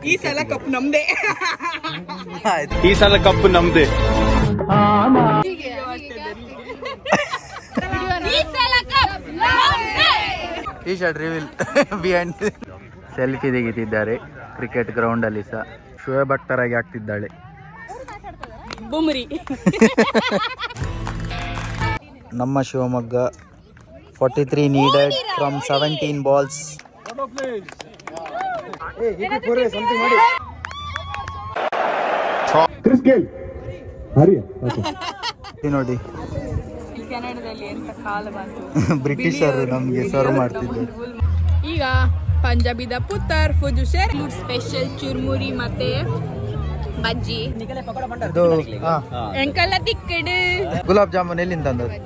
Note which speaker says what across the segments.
Speaker 1: ಈ ಸಲ ಕಪ್ ನಮ್ದೆ.
Speaker 2: ಈ ಸಲ ಕಪ್ ನಮ್ದೆ.
Speaker 3: T shirt reveal behind. Selfie ತೆಗಿತಿದ್ದಾರೆ ಕ್ರಿಕೆಟ್ ಗ್ರೌಂಡ್ ಅಲ್ಲಿ ಸಹ. ಶೋಯಬ್ ಅಖ್ತರ್ ಆಗಿ ಆಗ್ತಿದ್ದಾಳೆ.
Speaker 1: ಬುಮ್ರಿ
Speaker 3: ನಮ್ಮ ಶಿವಮೊಗ್ಗ 43 ನೀಡೆಡ್ ಫ್ರಮ್ 17 ಬಾಲ್ಸ್. ನೋಡಿ
Speaker 1: ಕೆನಡಾದಲ್ಲಿ ಎಂತ ಕಾಲ ಬಂತು.
Speaker 3: ಬ್ರಿಟಿಷರು ನಮ್ಗೆ ಸರ್ವ್ ಮಾಡ್ತಿದ್ದಾರೆ.
Speaker 1: ಈಗ ಪಂಜಾಬಿದ ಪುತ್ತರ್ ಫುಜು ಶೇರ್ ಸ್ಪೆಷಲ್ ಚುರ್ಮುರಿ ಮತ್ತೆ ಬಜ್ಜಿ ಎಂಕಲ್ಲ ತಿಕ್ಕಡು.
Speaker 3: ಗುಲಾಬ್ ಜಾಮೂನ್ ಎಲ್ಲಿಂದ ತಂದದ್ದು?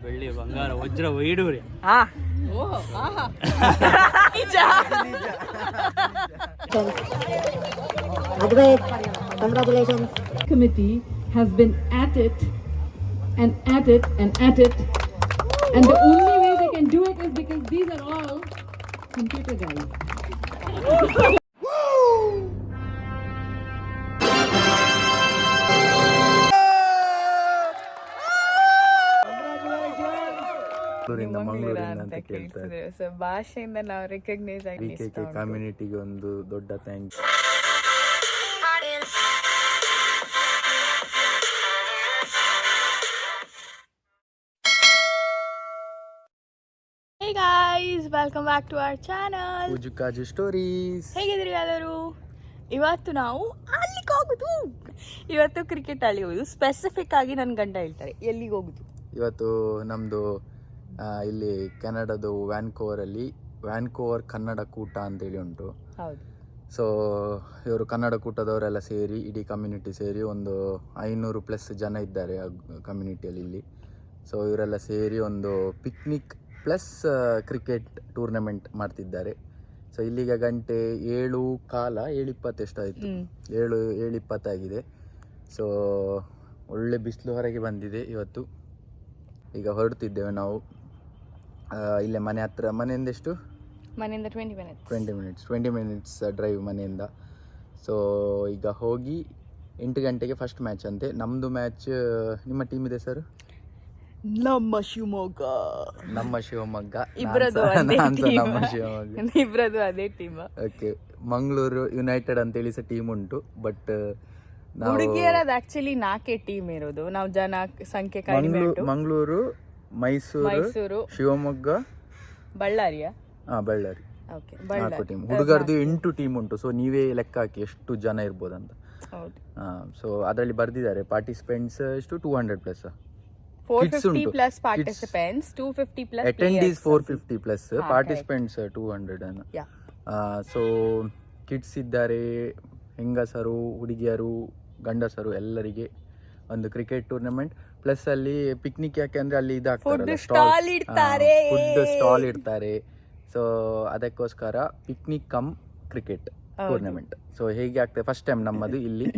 Speaker 2: ಬೆಳ್ಳಿ ಬಂಗಾರ ವಜ್ರ ವೈಡೂರಿ.
Speaker 4: Congratulations. Committee has been at it and at it and at it, and the only way they can do it is because these are all computer guys.
Speaker 3: ಮಂಗಳೂರಿಂದ ಅಂತ ಕೇಳ್ತಾರೆ.
Speaker 1: ಸೊ ಭಾಷೆಯಿಂದ ನಾವು ರೆಕಗ್ನೈಸ್ ಆಗಿ
Speaker 3: ಕಮ್ಯುನಿಟಿಗೆ ಒಂದು ದೊಡ್ಡ thanks.
Speaker 1: Hey guys, welcome back to our channel.
Speaker 3: ಉಜುಕಾಜು ಸ್ಟೋರೀಸ್.
Speaker 1: ಹೇಗಿದ್ದೀರಿ ಎಲ್ಲರೂ? ಇವತ್ತು ನಾವು ಅಲ್ಲಿಗೆ ಹೋಗುದು. ಇವತ್ತು ಕ್ರಿಕೆಟ್ ಅಲ್ಲಿ ಹೋಗುದು. ಸ್ಪೆಸಿಫಿಕ್ ಆಗಿ ನನ್ನ ಗಂಡ ಹೇಳ್ತಾರೆ ಎಲ್ಲಿಗೆ ಹೋಗುದು.
Speaker 3: ಇವತ್ತು ನಮ್ಮದು ಇಲ್ಲಿ ಕೆನಡಾದು ವ್ಯಾನ್ಕೋವರ್ ಕನ್ನಡ ಕೂಟ ಅಂತೇಳಿ ಉಂಟು.
Speaker 1: ಹೌದು.
Speaker 3: ಸೊ ಇವರು ಕನ್ನಡ ಕೂಟದವರೆಲ್ಲ ಸೇರಿ, ಇಡೀ ಕಮ್ಯುನಿಟಿ ಸೇರಿ ಒಂದು 500+ ಜನ ಇದ್ದಾರೆ ಆ ಕಮ್ಯುನಿಟಿಯಲ್ಲಿ ಇಲ್ಲಿ. ಸೊ ಇವರೆಲ್ಲ ಸೇರಿ ಒಂದು ಪಿಕ್ನಿಕ್ ಪ್ಲಸ್ ಕ್ರಿಕೆಟ್ ಟೂರ್ನಮೆಂಟ್ ಮಾಡ್ತಿದ್ದಾರೆ. ಸೊ ಇಲ್ಲಿಗ ಗಂಟೆ 7:20 ಎಷ್ಟಾಯಿತು, 7:20 ಆಗಿದೆ. ಸೊ ಒಳ್ಳೆ ಬಿಸಿಲು ಹೊರಗೆ ಬಂದಿದೆ ಇವತ್ತು. ಈಗ ಹೊರಡ್ತಿದ್ದೇವೆ ನಾವು. ಇಲ್ಲೇ ಮನೆ ಹತ್ರ. ಮನೆಯಿಂದ ಎಷ್ಟು?
Speaker 1: ಮನೆಯಿಂದ
Speaker 3: 20 ಮಿನಿಟ್ಸ್ ಡ್ರೈವ್ ಮನೆಯಿಂದ. ಸೊ ಈಗ ಹೋಗಿ 8 ಗಂಟೆಗೆ ಫಸ್ಟ್ ಮ್ಯಾಚ್ ಅಂತೆ. ನಮ್ಮದು ಮ್ಯಾಚ್. ನಿಮ್ಮ ಟೀಮ್ ಇದೆ ಸರ್?
Speaker 1: ನಮ್ಮ ಶಿವಮೊಗ್ಗ.
Speaker 3: ಇಬ್ರದು
Speaker 1: ಅದೇ ಟೀಮ್.
Speaker 3: ಓಕೆ. ಮಂಗಳೂರು ಯುನೈಟೆಡ್ ಅಂತೇಳಿ ಸಹ ಟೀಮ್ ಉಂಟು. ಬಟ್
Speaker 1: ಹುಡುಗಿಯರದು ಆಕ್ಚುಲಿ 4 ಟೀಮ್ ಇರೋದು. ನಾವು ಜನ ಸಂಖ್ಯೆ ಕಡಿಮೆ ಉಂಟು.
Speaker 3: ಮಂಗಳೂರು, ಮೈಸೂರು, ಶಿವಮೊಗ್ಗ,
Speaker 1: ಬಳ್ಳಾರಿ.
Speaker 3: 4 ಟೀಮ್. ಹುಡುಗರದು 8 ಟೀಮ್ ಉಂಟು. ಸೊ ನೀವೇ ಲೆಕ್ಕ ಹಾಕಿ ಎಷ್ಟು ಜನ ಇರ್ಬೋದಂತ. ಸೊ ಅದರಲ್ಲಿ ಬರ್ದಿದ್ದಾರೆ ಪಾರ್ಟಿಸಿಪೆಂಟ್ಸ್ ಎಷ್ಟು 200+.
Speaker 1: 450+ participants, 250+
Speaker 3: attendees 450+, participants 200. So kids ಇದ್ದಾರೆ, ಹೆಂಗಸರು, ಹುಡುಗಿಯರು, ಗಂಡಸರು ಎಲ್ಲರಿಗೆ ಒಂದು ಕ್ರಿಕೆಟ್ ಟೂರ್ನಮೆಂಟ್. ಪ್ಲಸ್ ಅಲ್ಲಿ ಪಿಕ್ನಿಕ್. ಯಾಕೆಂದ್ರೆ ಅಲ್ಲಿ
Speaker 1: ಫುಡ್ ಸ್ಟಾಲ್
Speaker 3: ಇಡ್ತಾರೆ. ಸೊ ಅದಕ್ಕೋಸ್ಕರ picnic come cricket tournament. So ಹೇಗೆ ಆಗ್ತದೆ, ಫಸ್ಟ್ ಟೈಮ್ ನಮ್ಮದು ಇಲ್ಲಿ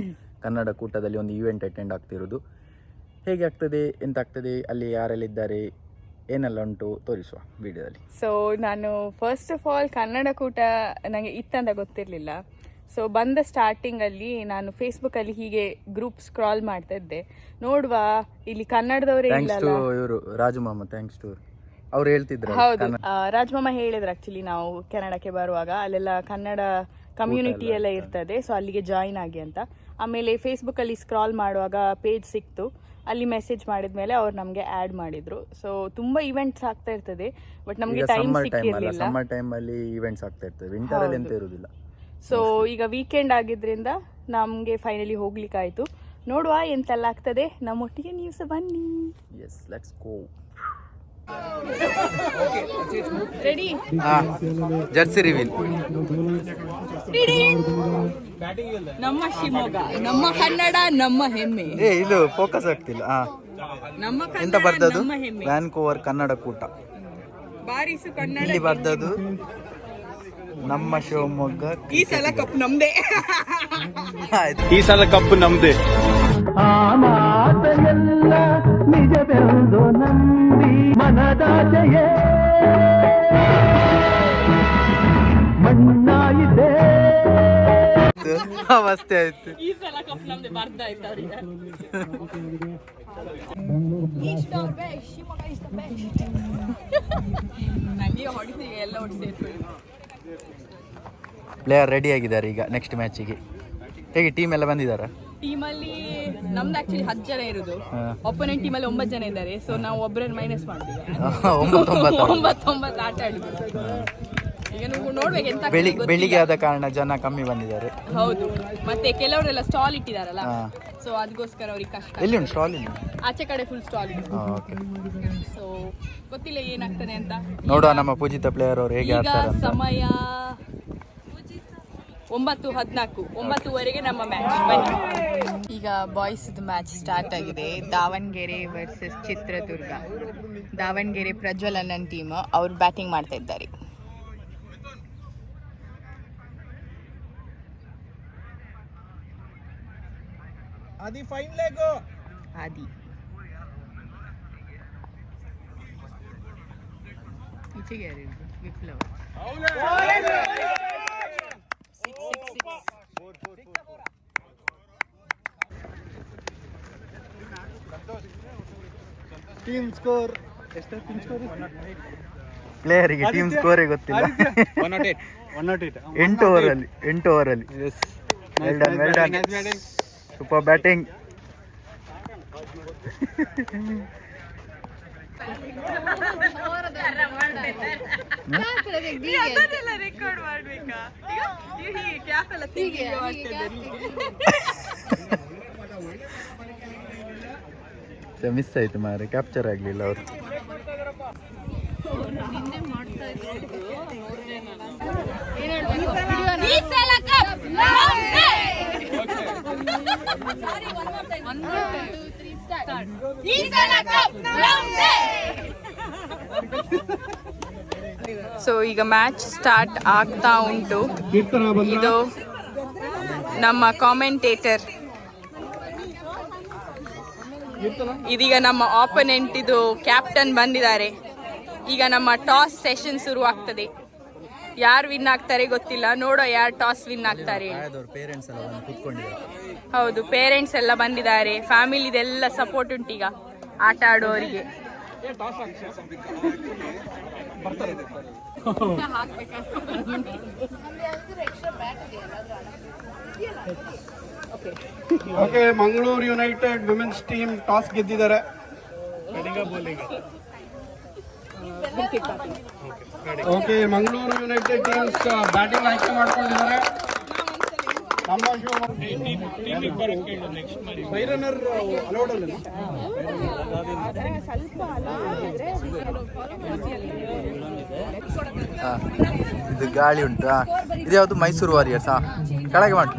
Speaker 3: ಕನ್ನಡ ಕೂಟದಲ್ಲಿ ಒಂದು ಈವೆಂಟ್ ಅಟೆಂಡ್ ಆಗ್ತಿರೋದು. ಹೇಗೆ ಆಗ್ತದೆ, ಎಂತ ಆಗ್ತದೆ, ಅಲ್ಲಿ ಯಾರೆಲ್ಲಿದ್ದಾರೆ, ಏನೆಲ್ಲ ಉಂಟು ತೋರಿಸುವ ವಿಡಿಯೋದಲ್ಲಿ.
Speaker 1: ಸೊ ನಾನು ಫಸ್ಟ್ ಆಫ್ ಆಲ್ ಕನ್ನಡ ಕೂಟ ನನಗೆ ಇತ್ತಂತ ಗೊತ್ತಿರಲಿಲ್ಲ. ಸೊ ಬಂದ ಸ್ಟಾರ್ಟಿಂಗಲ್ಲಿ ನಾನು ಫೇಸ್ಬುಕ್ಕಲ್ಲಿ ಹೀಗೆ ಗ್ರೂಪ್ ಸ್ಕ್ರಾಲ್ ಮಾಡ್ತಾ ಇದ್ದೆ. ನೋಡುವ ಇಲ್ಲಿ ಕನ್ನಡದವರೇ ಇಲ್ಲ.
Speaker 3: ಇವರು ರಾಜು ಮಾಮ, ಥ್ಯಾಂಕ್ಸ್ ಟು ಅವ್ರು ಹೇಳ್ತಿದ್ರು.
Speaker 1: ಹೌದು, ರಾಜು ಮಾಮ ಹೇಳಿದ್ರು ಆಕ್ಚುಲಿ ನಾವು ಕೆನಡಾಕ್ಕೆ ಬರುವಾಗ ಅಲ್ಲೆಲ್ಲ ಕನ್ನಡ ಕಮ್ಯುನಿಟಿ ಎಲ್ಲ ಇರ್ತದೆ, ಸೊ ಅಲ್ಲಿಗೆ ಜಾಯಿನ್ ಆಗಿ ಅಂತ. ಆಮೇಲೆ ಫೇಸ್ಬುಕ್ಕಲ್ಲಿ ಸ್ಕ್ರಾಲ್ ಮಾಡುವಾಗ ಪೇಜ್ ಸಿಕ್ತು. ಅಲ್ಲಿ ಮೆಸೇಜ್ ಮಾಡಿದ್ಮೇಲೆ ಅವ್ರು ನಮಗೆ ಆ್ಯಡ್ ಮಾಡಿದ್ರು. ಸೊ ತುಂಬಾ ಇವೆಂಟ್ಸ್ ಆಗ್ತಾ ಇರ್ತದೆ, ಬಟ್ ನಮಗೆ ಟೈಮ್ ಸಿಕ್ಕಿರಲಿಲ್ಲ.
Speaker 3: ಸಮ್ಮರ್ ಟೈಮ್ ಅಲ್ಲಿ ಇವೆಂಟ್ಸ್ ಆಗ್ತಾ ಇರ್ತದೆ, ವಿಂಟರ್ ಅಲ್ಲಿ ಎಂತ ಇರುವುದಿಲ್ಲ.
Speaker 1: ಸೊ ಈಗ ವೀಕೆಂಡ್ ಆಗಿದ್ರಿಂದ ನಮಗೆ ಫೈನಲಿ ಹೋಗ್ಲಿಕ್ಕಾಯ್ತು. ನೋಡುವ ಎಂತೆಲ್ಲ ಆಗ್ತದೆ. ನಮ್ಮೊಟ್ಟಿಗೆ ನೀವು ಸಹ ಬನ್ನಿ.
Speaker 3: Yes, let's go.
Speaker 1: Ready?
Speaker 3: Jersey reveal.
Speaker 1: ನಮ್ಮ ಶಿವಮೊಗ್ಗ, ನಮ್ಮ ಕನ್ನಡ, ನಮ್ಮ ಹೆಮ್ಮೆ.
Speaker 3: ಇದು ಫೋಕಸ್ ಆಗ್ತಿಲ್ಲ.
Speaker 1: ನಮ್ಮ
Speaker 3: ಎಂತ ಬರ್ತದು? ವ್ಯಾನ್ಕೋವರ್ ಕನ್ನಡ ಕೂಟ.
Speaker 1: ಬಾರಿಸು ಕನ್ನಡ.
Speaker 3: ಇಲ್ಲಿ ಬರ್ತದು ನಮ್ಮ ಶಿವಮೊಗ್ಗ.
Speaker 1: ಈ ಸಲ ಕಪ್ ನಮ್ದೆ.
Speaker 2: ಈ ಸಲ ಕಪ್ ನಮ್ದೆ.
Speaker 3: ಅವಸ್ಥೆ ಆಯ್ತು.
Speaker 1: ಈ ಸಲ ಕಪ್ ನಮ್ದು ಬರ್ದ ಆಯ್ತು ಅವ್ರಿಗೆ. ನಂಗೆ ಹೊಡಿತು ಈಗ ಎಲ್ಲ ಒಟ್ಟು ಸೇರ್ಕೊಳ್ಳಿ.
Speaker 3: ಪ್ಲೇಯರ್ ರೆಡಿ ಆಗಿದ್ದಾರೆ ಈಗ ನೆಕ್ಸ್ಟ್ ಮ್ಯಾಚಿಗೆ. ಹೇಗೆ ಟೀಮ್ ಎಲ್ಲ ಬಂದಿದ್ದಾರಾ?
Speaker 1: ಟೀಮಲ್ಲಿ ನಮ್ದು ಆಕ್ಚುಲಿ 10 ಜನ ಇರೋದು, ಒಪೋನೆಂಟ್ ಟೀಮಲ್ಲಿ 9 ಜನ ಇದ್ದಾರೆ. ಸೊ ನಾವು ಒಬ್ಬರನ್ನು ಮೈನಸ್ ಮಾಡಿದ್ವಿ, 9 ಆಟ ಆಡಿದ್ವಿ. ಈಗ ನೀವು ನೋಡ್ಬೇಕು ಎಂತ
Speaker 3: ಬೆಳಿಗ್ಗೆ ಆದ ಕಾರಣ ಜನ ಕಮ್ಮಿ ಬಂದಿದ್ದಾರೆ.
Speaker 1: ಹೌದು, ಮತ್ತೆ ಕೆಲವರೆಲ್ಲ ಸ್ಟಾಲ್ ಇಟ್ಟಿದಾರಲ್ಲ, ಸೊ ಅದಕ್ಕೋಸ್ಕರ ಅವ್ರಿಗೆ ಕಷ್ಟ.
Speaker 3: ಎಲ್ಲಿ ಉಂಟು ಸ್ಟಾಲ್? ಇಲ್ಲಿ
Speaker 1: ಆಚೆ ಕಡೆ ಫುಲ್ ಸ್ಟಾಲ್ ಇದೆ. ಸೊ ಗೊತ್ತಿಲ್ಲ ಏನಾಗ್ತದೆ ಅಂತ.
Speaker 3: ನೋಡುವ ನಮ್ಮ ಪೂಜಿತ ಪ್ಲೇಯರ್ ಅವರು ಹೇಗೆ
Speaker 1: ಈಗ
Speaker 3: ಆಡ್ತಾರೆ ಅಂತ.
Speaker 1: ಸಮಯ 9:14, 9ವರೆಗೆ ನಮ್ಮ ಮ್ಯಾಚ್. ಬನ್ನಿ. ಈಗ ಬಾಯ್ಸ್ ಮ್ಯಾಚ್ ಸ್ಟಾರ್ಟ್ ಆಗಿದೆ. ದಾವಣಗೆರೆ ವರ್ಸಸ್ ಚಿತ್ರದುರ್ಗ. ದಾವಣಗೆರೆ ಪ್ರಜ್ವಲ್ ಅನ್ನನ್ ಟೀಮ್, ಅವ್ರು ಬ್ಯಾಟಿಂಗ್ ಮಾಡ್ತಾ ಇದ್ದಾರೆ.
Speaker 2: Adi fine leg.
Speaker 1: ಆದಿ ಈಚೆಗೆ ಯಾರು? ವಿಪ್ಲವ್.
Speaker 2: ಟೀಮ್ ಸ್ಕೋರ್ ಎಷ್ಟು? ಟೀಮ್ ಸ್ಕೋರ್
Speaker 3: ಪ್ಲೇಯರಿಗೆ ಟೀಮ್ ಸ್ಕೋರೇ ಗೊತ್ತಿಲ್ಲ.
Speaker 2: 108.
Speaker 3: 8 ಓವರಲ್ಲಿ. Well done. Super batting. Miss ಆಯ್ತು ಮಾರೆ, ಕ್ಯಾಪ್ಚರ್ ಆಗ್ಲಿಲ್ಲ ಅವರು.
Speaker 1: ಸೊ ಈಗ ಮ್ಯಾಚ್ ಸ್ಟಾರ್ಟ್ ಆಗ್ತಾ ಉಂಟು. ಇದು ನಮ್ಮ ಕಾಮೆಂಟೇಟರ್. ಇದೀಗ ನಮ್ಮ ಆಪೋನೆಂಟ್ ಇದು ಕ್ಯಾಪ್ಟನ್ ಬಂದಿದ್ದಾರೆ. ಈಗ ನಮ್ಮ ಟಾಸ್ ಸೆಷನ್ ಶುರು ಆಗ್ತದೆ. ಯಾರು ವಿನ್ ಆಗ್ತಾರೆ ಗೊತ್ತಿಲ್ಲ, ನೋಡೋ ಯಾರು ಟಾಸ್ ವಿನ್ ಆಗ್ತಾರೆ. ಹೌದು, ಪೇರೆಂಟ್ಸ್ ಎಲ್ಲ ಬಂದಿದ್ದಾರೆ, ಫ್ಯಾಮಿಲಿದೆಲ್ಲ ಸಪೋರ್ಟ್ ಉಂಟು ಈಗ ಆಟ ಆಡೋರಿಗೆ.
Speaker 2: Okay, Mangaluru united women's team toss ಗೆದ್ದಿದ್ದಾರೆ. Okay, Mangaluru united teams batting ಆಯ್ಕೆ ಮಾಡ್ಕೊಂಡಿದ್ದಾರೆ. ಬೈರನರ್ ಅಲೌಡ್ ಅಲ್ಲ.
Speaker 3: ಇದು ಗಾಳಿ ಉಂಟು. ಇದು ಯಾವುದು? ಮೈಸೂರು ವಾರಿಯರ್ಸ್. ಕೆಳಗೆ ಮಾಡಿ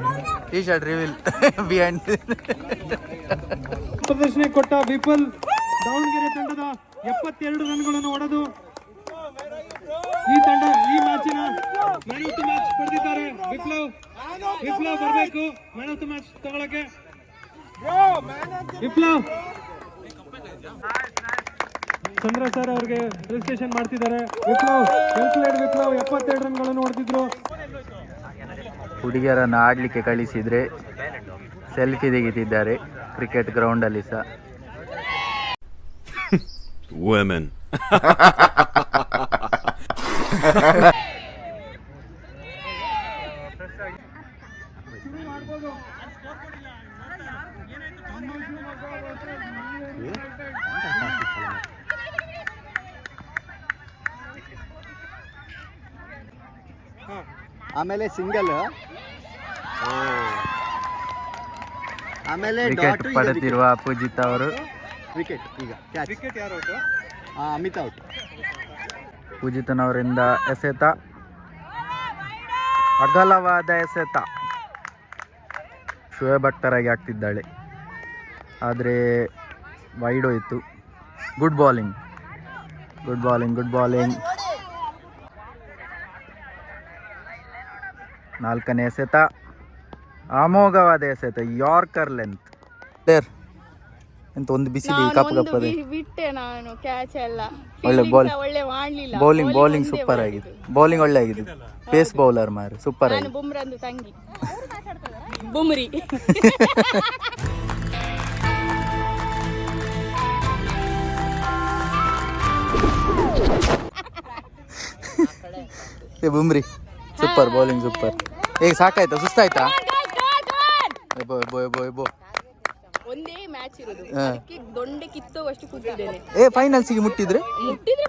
Speaker 3: ಟೀ ಶರ್ಟ್ ರಿವೀಲ್ ಬಿಹೈಂಡ್.
Speaker 5: ಪ್ರದರ್ಶನ ಕೊಟ್ಟ ವಿಪುಲ್ ದಾವಣಗೆರೆ ತಂಡದ 72 ರನ್ಗಳನ್ನು ಹೊಡೆದು ಈ ತಂಡ ಈ ಮ್ಯಾಚಿನ ಮ್ಯಾನ್ ಆಫ್ ದ ಮ್ಯಾಚ್ ಪಡೆದಿದ್ದಾರೆ. ವಿಪ್ಲವ್ ಬರಬೇಕು ಮ್ಯಾನ್ ಆಫ್ ದ ಮ್ಯಾಚ್ ತಗೊಳಕ್ಕೆ. ವಿಪ್ಲವ್ ಚಂದ್ರ ಸರ್ ಅವ್ರಿಗೆ ರಿಜಿಸ್ಟ್ರೇಷನ್ ಮಾಡ್ತಿದ್ದಾರೆ. ವಿಪ್ಲವ್ 72 ರನ್ಗಳನ್ನು ಹೊಡೆದಿದ್ರು.
Speaker 3: ಹುಡುಗಿಯರನ್ನು ಆಡಲಿಕ್ಕೆ ಕಳಿಸಿದರೆ ಸೆಲ್ಫಿ ತೆಗಿತಿದ್ದಾರೆ ಕ್ರಿಕೆಟ್ ಗ್ರೌಂಡಲ್ಲಿ ಸಹ.
Speaker 6: Women.
Speaker 2: ಆಮೇಲೆ ಸಿಂಗಲ್, ಆಮೇಲೆ
Speaker 3: ವಿಕೆಟ್ ಪಡೆದಿರುವ ಅಪೂಜಿತ್ ಅವರು.
Speaker 2: ವಿಕೆಟ್. ಈಗ ವಿಕೆಟ್ ಯಾರು ಔಟ್? ಅಮಿತ್ ಔಟ್.
Speaker 3: ಪೂಜಿತನವರಿಂದ ಎಸೆತ, ಅಗಲವಾದ ಎಸೆತ. ಶೋಯಬ್ ಅಖ್ತರಾಗಿ ಆಗ್ತಿದ್ದಾಳೆ, ಆದರೆ ವೈಡ್ ಹೋಯಿತು. Good bowling. ನಾಲ್ಕನೇ ಎಸೆತ, ಅಮೋಘವಾದ ಎಸೆತ, ಯಾರ್ಕರ್ ಲೆಂತ್. ಎಂತ ಒಂದು ಬಿಸಿಲಿ ಕಪ್ಪು ಕಪ್ಪದೆ
Speaker 1: ಬಿಟ್ಟೆ ನಾನು ಕ್ಯಾಚ್ ಎಲ್ಲ
Speaker 3: ಒಳ್ಳೆ
Speaker 1: ಒಳ್ಳೆ ಮಾಡ್ಲಿಲ್ಲ.
Speaker 3: ಬೌಲಿಂಗ್ ಸೂಪರ್ ಆಗಿದೆ. ಬೌಲಿಂಗ್ ಒಳ್ಳೆ ಆಗಿದೆ. ಪೇಸ್ ಬೌಲರ್ ಮಾರು ಸೂಪರ್ ಆಗಿದೆ.
Speaker 1: ಬುಮ್ರಂದು ತಂಗಿ ಬುಮ್ರಿ.
Speaker 3: ಬುಮ್ರಿ ಸೂಪರ್ ಬೌಲಿಂಗ್ ಸೂಪರ್. ಈಗ ಸಾಕಾಯ್ತಾ ಸುಸ್ತಾಯ್ತಾ?
Speaker 1: ಒಂದೇ ಮ್ಯಾಚ್ ಇರೋದು, ಅದಕ್ಕೆ ದೊಂಡೆ ಕಿತ್ತೋವಷ್ಟು ಕೂತಿದ್ದೇನೆ.
Speaker 3: ಫೈನಲ್ಸಿಗೆ ಮುಟ್ಟಿದ್ರೆ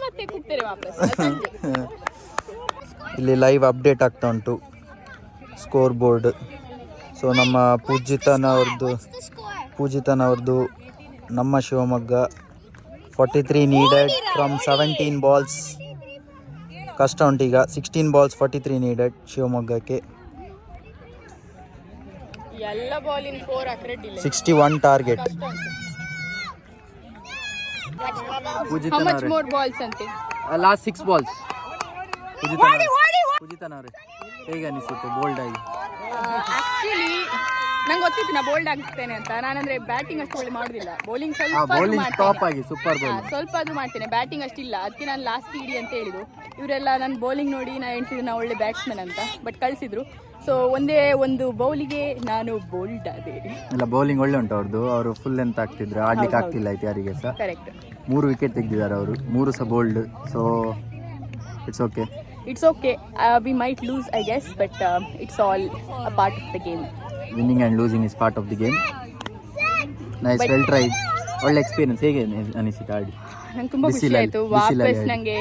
Speaker 1: ಮತ್ತೆ ಕೂಗ್ತೇನೆ ವಾಪಸ್.
Speaker 3: ಇಲ್ಲಿ ಲೈವ್ ಅಪ್ಡೇಟ್ ಆಗ್ತಾ ಉಂಟು ಸ್ಕೋರ್ ಬೋರ್ಡ್. ಸೊ ನಮ್ಮ ಪೂಜಿತನವ್ರದ್ದು ನಮ್ಮ ಶಿವಮೊಗ್ಗ 43 ನೀಡೆಡ್ ಫ್ರಮ್ 17 ಬಾಲ್ಸ್. ಕಷ್ಟ ಉಂಟೀಗ. 16 ಬಾಲ್ಸ್ 43 ನೀಡೆಡ್ ಶಿವಮೊಗ್ಗಕ್ಕೆ.
Speaker 1: ಎಲ್ಲ ಬಾಲಿಂಗ್ 4 ಅಕ್ರೆಟ್ ಇಲ್ಲ.
Speaker 3: 61 target.
Speaker 1: How much more balls ಅಂತೆ?
Speaker 3: Last 6 balls. ಪೂಜಿತನವ್ರೆ ಹೇಗೆ ಅನಿಸುತ್ತೆ ಬೋಲ್ಡ್ ಆಗಿ?
Speaker 1: ಆಕ್ಚುಲಿ ನಂಗೆ ಗೊತ್ತಿತ್ತು ನಾ ಬೋಲ್ಡ್ ಆಗ್ತೇನೆ ಅಂತ. ನಾನಂದ್ರೆ ಬ್ಯಾಟಿಂಗ್ ಅಷ್ಟು ಒಳ್ಳೆ ಮಾಡುದಿಲ್ಲ, ಬೌಲಿಂಗ್
Speaker 3: ಟಾಪ್ ಆಗಿ ಸೂಪರ್ ಬೌಲಿಂಗ್
Speaker 1: ಸ್ವಲ್ಪ ಅದು ಮಾಡ್ತೇನೆ, ಬ್ಯಾಟಿಂಗ್ ಅಷ್ಟಿಲ್ಲ. ಅದಕ್ಕೆ ನಾನು ಲಾಸ್ಟ್ ಇಡಿ ಅಂತ ಹೇಳಿದ್ರು. ಇವರೆಲ್ಲ ನನ್ನ ಬೌಲಿಂಗ್ ನೋಡಿ ನಾ ಎಣಿಸಿದ್ರು ನಾ ಒಳ್ಳೆ ಬ್ಯಾಟ್ಸ್ಮನ್ ಅಂತ, ಬಟ್ ಕಳಿಸಿದ್ರು. ಸೊ ಒಂದೇ ಒಂದು ಬೌಲಿಗೆ ನಾನು ಬೋಲ್ಡ್ ಆದೆ.
Speaker 3: ಇಲ್ಲ ಬೌಲಿಂಗ್ ಒಳ್ಳೆ ಉಂಟು ಅವ್ರದ್ದು. ಅವರು ಫುಲ್ ಎಂತ ಆಗ್ತಿದ್ರು, ಆಡ್ಲಿಕ್ಕೆ ಆಗ್ತಿಲ್ಲ ಆಯ್ತು ಯಾರಿಗೆ ಸಹ.
Speaker 1: ಕರೆಕ್ಟ್.
Speaker 3: 3 ವಿಕೆಟ್ ತೆಗೆದಿದ್ದಾರೆ ಅವರು, 3 ಸಹ bold. So it's okay.
Speaker 1: It's okay. We might lose, I guess, but it's all a part of the game.
Speaker 3: Winning and losing is part of the game. Nice, well tried. ಒಳ್ಳೆ experience. ಹೇಗೆ ಅನಿಸಿತು ಆಡಿ?
Speaker 1: ನಂಗೆ ತುಂಬಾ ಖುಷಿ ಆಯ್ತು. ವಾಪಸ್ ನಂಗೆ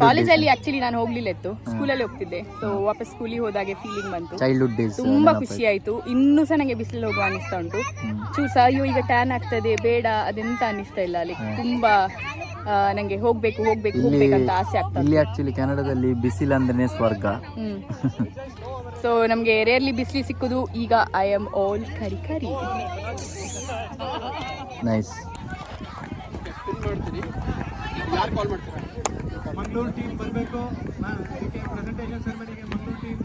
Speaker 1: ಕಾಲೇಜಲ್ಲಿ ಆಕ್ಚುಲಿ ನಾನು ಹೋಗ್ಲಿಲ್ಲ ಇತ್ತು, ಸ್ಕೂಲಲ್ಲಿ ಹೋಗ್ತಿದ್ದೆ. ಸೊ ವಾಪಸ್ ಸ್ಕೂಲಿಗೆ ಹೋದಾಗೆ ಫೀಲಿಂಗ್ ಬಂತು.
Speaker 3: ಚೈಲ್ಡ್ಹುಡ್ ಡೇಸ್
Speaker 1: ತುಂಬಾ ಖುಷಿ ಆಯ್ತು. ಇನ್ನೂ ಸಹ ನಂಗೆ ಬಿಸಿಲಲ್ಲಿ ಹೋಗುವ ಅನಿಸ್ತಾ ಉಂಟು. ಚೂಸ ಅಯ್ಯೋ ಈಗ ಟ್ಯಾನ್ ಆಗ್ತದೆ ಬೇಡ ಅದೆಂತ ಅನಿಸ್ತಾ ಇಲ್ಲ. ಅಲ್ಲಿ ತುಂಬಾ ನಂಗೆ ಹೋಗ್ಬೇಕು ಅಂತ ಆಸೆ ಆಗ್ತದೆ.
Speaker 3: ಇಲ್ಲಿ ಆಕ್ಚುಲಿ ಕೆನಡಾದಲ್ಲಿ ಬಿಸಿಲು ಅಂದ್ರೆ ಸ್ವರ್ಗ.
Speaker 1: ಸೊ ನಮ್ಗೆ ರೇರ್ಲಿ ಬಿಸಿಲು ಸಿಕ್ಕುದು. ಈಗ ಐ ಆಮ್ ಆಲ್ ಕರಿ.
Speaker 3: ನೈಸ್.
Speaker 5: ಮಂಗಳೂರು ಟೀಮ್ ಬರಬೇಕು. ಪ್ರೆಸೆಂಟೇಷನ್ ಸೆರೆಮನಿಗೆ ಮಂಗಳೂರು ಟೀಮ್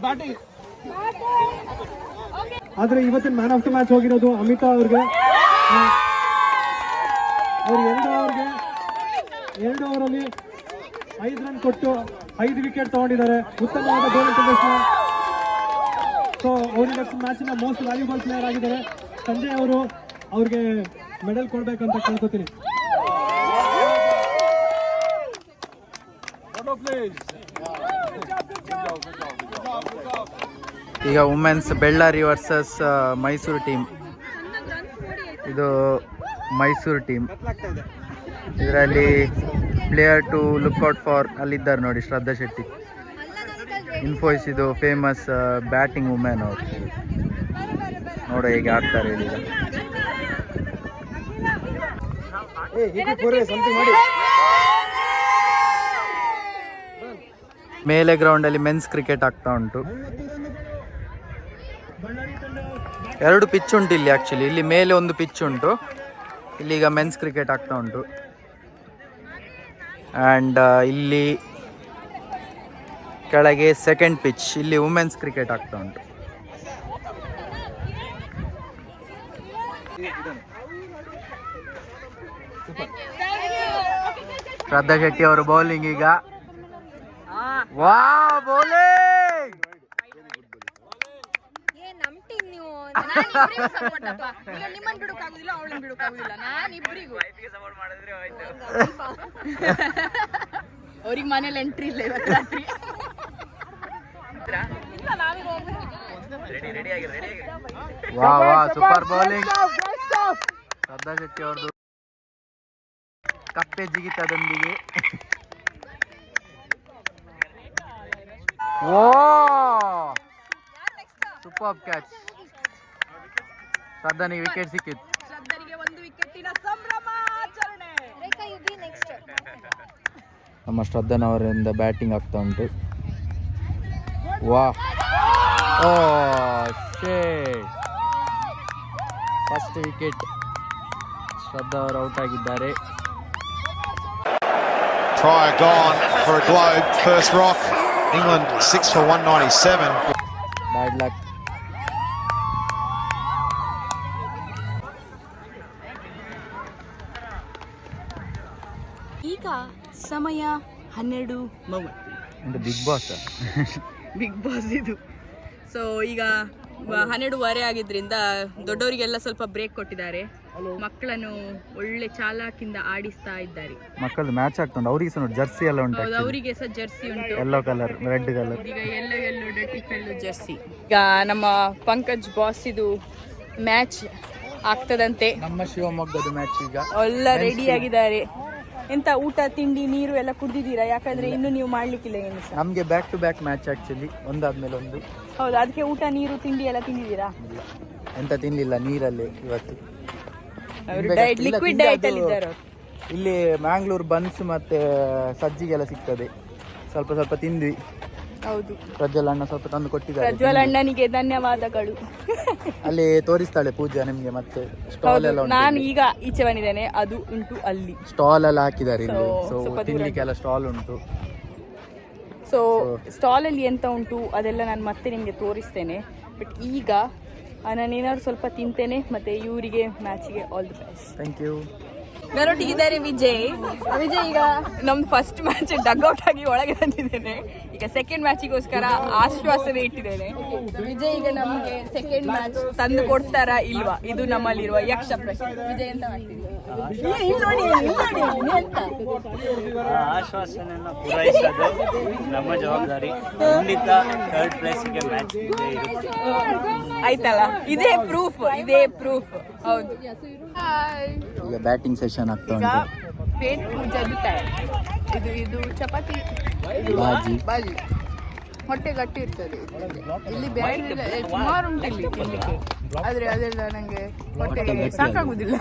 Speaker 5: ಬ್ಯಾಟಿಂಗ್. ಆದ್ರೆ ಇವತ್ತಿನ ಮ್ಯಾನ್ ಆಫ್ ದ ಮ್ಯಾಚ್ ಹೋಗಿರೋದು ಅಮಿತಾ ಅವ್ರಿಗೆ. ಅವ್ರು 2 ಓವರಲ್ಲಿ 5 ರನ್ ಕೊಟ್ಟು 5 ವಿಕೆಟ್ ತಗೊಂಡಿದ್ದಾರೆ. ಉತ್ತಮವಾದ ಬೌಲಿಂಗ್ ಪ್ರದರ್ಶನ. ಸೊ ಅವ್ರಿಗೆ ಮ್ಯಾಚಿನ ಮೋಸ್ಟ್ ವ್ಯಾಲ್ಯೂಬಲ್ ಪ್ಲೇಯರ್ ಆಗಿದ್ದಾರೆ. ಸಂಜಯ್ ಅವರು ಅವ್ರಿಗೆ ಮೆಡಲ್ ಕೊಡ್ಬೇಕಂತ ಕೇಳ್ಕೊತೀನಿ.
Speaker 3: ಈಗ women's Bellary versus Mysuru team. ಇದು ಮೈಸೂರು ಟೀಮ್. ಇದರಲ್ಲಿ ಪ್ಲೇಯರ್ ಟು ಲುಕ್ಔಟ್ ಫಾರ್ ಅಲ್ಲಿದ್ದಾರೆ ನೋಡಿ, ಶ್ರದ್ಧಾ ಶೆಟ್ಟಿ. ಇನ್ಫೋಸಿಸ್ ಇದು ಫೇಮಸ್ ಬ್ಯಾಟಿಂಗ್ ವುಮೆನ್ ಅವರು. ನೋಡ ಹೇಗೆ ಆಡ್ತಾರೆ ಈಗ. ಮೇಲೆ ಗ್ರೌಂಡಲ್ಲಿ ಮೆನ್ಸ್ ಕ್ರಿಕೆಟ್ ಆಗ್ತಾ ಉಂಟು. 2 ಪಿಚ್ ಉಂಟು ಇಲ್ಲಿ. ಆ್ಯಕ್ಚುಲಿ ಇಲ್ಲಿ ಮೇಲೆ ಒಂದು ಪಿಚ್ ಉಂಟು. ಇಲ್ಲಿ ಈಗ ಮೆನ್ಸ್ ಕ್ರಿಕೆಟ್ ಆಗ್ತಾ ಉಂಟು. ಆ್ಯಂಡ್ ಇಲ್ಲಿ ಕೆಳಗೆ ಸೆಕೆಂಡ್ ಪಿಚ್, ಇಲ್ಲಿ ವುಮೆನ್ಸ್ ಕ್ರಿಕೆಟ್ ಆಗ್ತಾ ಉಂಟು. ಶ್ರದ್ಧಾ ಶೆಟ್ಟಿ ಅವರು ಬೌಲಿಂಗ್ ಈಗ. ವಾ ಬೌಲಿಂಗ್!
Speaker 1: ನಿಮ್ಮನ್ನು ಬಿಡೋಕ್ಕಾಗುದಿಲ್ಲ, ಅವಳನ್ನು ಬಿಡೋಕ್ಕಾಗುದಿಲ್ಲ. ನಾನು ಇಬ್ಬರಿಗೂ ಅವ್ರಿಗೆ ಮನೇಲಿ ಎಂಟ್ರಿ ಇಲ್ಲ ಇವತ್ತು ರಾತ್ರಿ.
Speaker 3: ವಾ ಸೂಪರ್ ಬೌಲಿಂಗ್ ಶ್ರದ್ಧಾ ಶೆಟ್ಟಿ ಅವ್ರದ್ದು. ಕಪ್ಪೆ ಜಿಗಿತದೊಂದಿಗೆ ಸೂಪರ್ ಕ್ಯಾಚ್. ಶ್ರದ್ಧಾನಿಗೆ ವಿಕೆಟ್ ಸಿಕ್ಕಿತ್ತು. ನಮ್ಮ ಶ್ರದ್ಧಾನವರಿಂದ ಬ್ಯಾಟಿಂಗ್ ಆಗ್ತಾ ಉಂಟು. ವಾ ಶೇಟ್. First wicket. ಶ್ರದ್ಧಾ ಅವರು ಔಟ್ ಆಗಿದ್ದಾರೆ.
Speaker 6: Try gone for a globe. First rock. England 6 for 197.
Speaker 3: Bad luck.
Speaker 1: ಈಗ ಸಮಯ 12:30.
Speaker 3: ಒಂದು ಬಿಗ್ ಬಾಸ್
Speaker 1: ಬಿಗ್ ಬಾಸ್ ಇದು. ಸೊ ಈಗ 12:15 ಆಗಿದ್ರಿಂದ ದೊಡ್ಡವರಿಗೆಲ್ಲ ಸ್ವಲ್ಪ ಬ್ರೇಕ್ ಕೊಟ್ಟಿದ್ದಾರೆ. ಮಕ್ಕಳನ್ನು ಒಳ್ಳೆ ಚಾಲಾಕಿಂದ ಆಡಿಸ್ತಾ ಇದ್ದಾರೆ.
Speaker 3: ಮಕ್ಕಳು ಮ್ಯಾಚ್ ಆಗ್ತುಂಟು. ಅವರಿಗೆ ಸಹ ನೋಡಿ ಜರ್ಸಿ ಎಲ್ಲ ಉಂಟು.
Speaker 1: ಹೌದು, ಅವರಿಗೆ ಸಹ ಜರ್ಸಿ ಉಂಟು.
Speaker 3: Yellow colour, red colour.
Speaker 1: ಈಗ ಎಲ್ಲೋ ಡರ್ಟಿ ಜರ್ಸಿ. ಈಗ ನಮ್ಮ ಪಂಕಜ್ ಬಾಸ್ ಇದು ಮ್ಯಾಚ್ ಆಗ್ತದಂತೆ.
Speaker 3: ನಮ್ಮ ಶಿವಮೊಗ್ಗದ ಮ್ಯಾಚ್ ಈಗ
Speaker 1: ಎಲ್ಲ ರೆಡಿ ಆಗಿದ್ದಾರೆ. ಎಂತ ಊಟ ತಿಂಡಿ ನೀರು ಎಲ್ಲ ಕುಡ್ದಿದ್ದೀರಾ? ಯಾಕಂದ್ರೆ ಇನ್ನು ನೀವು ಮಾಡ್ಲಿಕ್ಕಿಲ್ಲ ಏನು ಸಹ.
Speaker 3: ನಮ್ಗೆ back to back match actually, ಒಂದಾದ್ಮೇಲೆ ಒಂದು.
Speaker 1: ಹೌದು, ಅದಕ್ಕೆ ಊಟ ನೀರು ತಿಂಡಿ ಎಲ್ಲ ತಿಂದಿದ್ದೀರಾ?
Speaker 3: ಎಂತ ತಿನ್ಲಿಲ್ಲ, ನೀರಲ್ಲಿ ಇವತ್ತು.
Speaker 1: ಲಿಕ್ವಿಡ್ ಡಯಟ್ ಅಲ್ಲಿ ಇದ್ದಾರೆ.
Speaker 3: ಇಲ್ಲಿ ಮ್ಯಾಂಗ್ಳೂರ್ ಬನ್ಸ್ ಮತ್ತೆ ಸಜ್ಜಿಗೆಲ್ಲ ಸಿಗ್ತದೆ, ಸ್ವಲ್ಪ ಸ್ವಲ್ಪ ತಿಂದ್ವಿ.
Speaker 1: ಹೌದು,
Speaker 3: ಪ್ರಜ್ವಲ್ ಅಣ್ಣ ಸ್ವಲ್ಪ ತಂದು ಕೊಟ್ಟಿದ್ದಾರೆ.
Speaker 1: ಪ್ರಜ್ವಲ್ ಅಣ್ಣನಿಗೆ ಧನ್ಯವಾದಗಳು.
Speaker 3: ಅಲ್ಲಿ ತೋರಿಸ್ತಾಳೆ ಪೂಜಾ ನಿಮ್ಗೆ. ಮತ್ತೆ ಸ್ಟಾಲ್ ಎಲ್ಲ ಉಂಟು.
Speaker 1: ನಾನು ಈಗ ಈಚೆ ಬಂದಿದ್ದೇನೆ, ಅದು ಉಂಟು ಅಲ್ಲಿ.
Speaker 3: ಸ್ಟಾಲ್ ಎಲ್ಲ ಹಾಕಿದ್ದಾರೆ ಇಲ್ಲಿ. ಸೊ
Speaker 1: ಸ್ವಲ್ಪ ದೂರ
Speaker 3: ತಿನ್ಲಿಕ್ಕೆಲ್ಲ ಸ್ಟಾಲ್ ಉಂಟು.
Speaker 1: ಸೊ ಸ್ಟಾಲ್ ಅಲ್ಲಿ ಎಂತ ಉಂಟು ಅದೆಲ್ಲ ನಾನು ಮತ್ತೆ ನಿಮಗೆ ತೋರಿಸ್ತೇನೆ. ಬಟ್ ಈಗ ನಾನೇನಾದ್ರು ಸ್ವಲ್ಪ ತಿಂತೇನೆ. ಮತ್ತೆ ಇವರಿಗೆ ಮ್ಯಾಚಿಗೆ all the best.
Speaker 3: Thank you.
Speaker 1: ನನ್ನೊಟ್ಟಿಗಿದ್ದಾರೆ ವಿಜಯ್. ವಿಜಯ್ ಈಗ ನಮ್ದು ಫಸ್ಟ್ ಮ್ಯಾಚ್ ಡಗ್ಔಟ್ ಆಗಿ ಒಳಗೆ ಬಂದಿದ್ದೇನೆ. ಈಗ ಸೆಕೆಂಡ್ ಮ್ಯಾಚಿಗೋಸ್ಕರ ಆಶ್ವಾಸನೆ ಇಟ್ಟಿದ್ದೇನೆ. ವಿಜಯ್ ಈಗ ನಮಗೆ ಸೆಕೆಂಡ್ ಮ್ಯಾಚ್ ತಂದು ಕೊಡ್ತಾರಾ ಇಲ್ವಾ, ಇದು ನಮ್ಮಲ್ಲಿರುವ ಯಕ್ಷ ಪ್ರಶ್ನೆ. ವಿಜಯ್ ಎಂತ ಮಾಡ್ತಿದ್ದೀವಿ?
Speaker 7: ಆಶ್ವಾಸನೆಯನ್ನು ಪೂರೈಸೋದು ನಮ್ಮ ಜವಾಬ್ದಾರಿ. ಖಂಡಿತ ಥರ್ಡ್ ಪ್ಲೇಸ್ಗೆ ಮ್ಯಾಚ್ ಇರುತ್ತೆ.
Speaker 1: ಆಯ್ತಲ್ಲ, ಇದೇ ಪ್ರೂಫ್. ಹೌದು.
Speaker 3: ಈಗ ಬ್ಯಾಟಿಂಗ್ ಸೆಷನ್ ಆಗ್ತಾ
Speaker 1: ಈಗ
Speaker 3: ಉಂಟು.
Speaker 1: ಪೇಟ್ ಪೂಜಾದು ಟೈಮ್. ಇದು ಚಪಾತಿ, ಬಾಜಿ. ಹೊಟ್ಟೆ ಗಟ್ಟಿ ಇರ್ತದೆ. ಇಲ್ಲಿ ಬೇರೆ ಸುಮಾರು ಉಂಟು ಇಲ್ಲಿ ತಿನ್ಲಿಕ್ಕೆ, ಆದ್ರೆ ಅದೆಲ್ಲ ನಂಗೆ ಹೊಟ್ಟೆಗೆ ಸಾಕಾಗುದಿಲ್ಲ.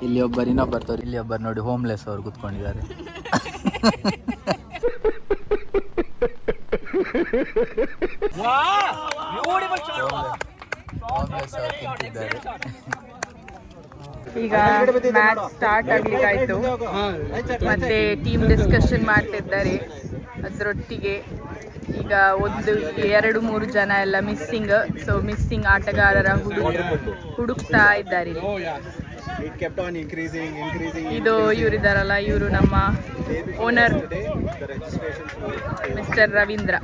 Speaker 3: ಇಲ್ಲಿ ಒಬ್ಬರು ಇನ್ನೊಬ್ಬರು ಇಲ್ಲಿ ಒಬ್ಬರು ನೋಡಿ ಹೋಮ್ಲೆಸ್ ಅವರು ಕುತ್ಕೊಂಡಿದ್ದಾರೆ. ಹೋಮ್ಲೆಸ್ ಅವರು ತಿಂತಿದ್ದಾರೆ.
Speaker 1: ಈಗ ಮ್ಯಾಚ್ ಸ್ಟಾರ್ಟ್ ಆಗ್ಲಿಕ್ಕಾಯ್ತು. ಮತ್ತೆ ಟೀಮ್ ಡಿಸ್ಕಷನ್ ಮಾಡ್ತಿದ್ದಾರೆ. ಅದರೊಟ್ಟಿಗೆ ಈಗ 1-2-3 ಜನ ಎಲ್ಲ ಮಿಸ್ಸಿಂಗ್. ಸೊ ಮಿಸ್ಸಿಂಗ್ ಆಟಗಾರರ ಹುಡುಕ್ತಾ ಇದ್ದಾರೆ. ಇದು ಇವರಿದ್ದಾರಲ್ಲ, ಇವರು ನಮ್ಮ ಓನರ್ ಮಿಸ್ಟರ್ ರವೀಂದ್ರ.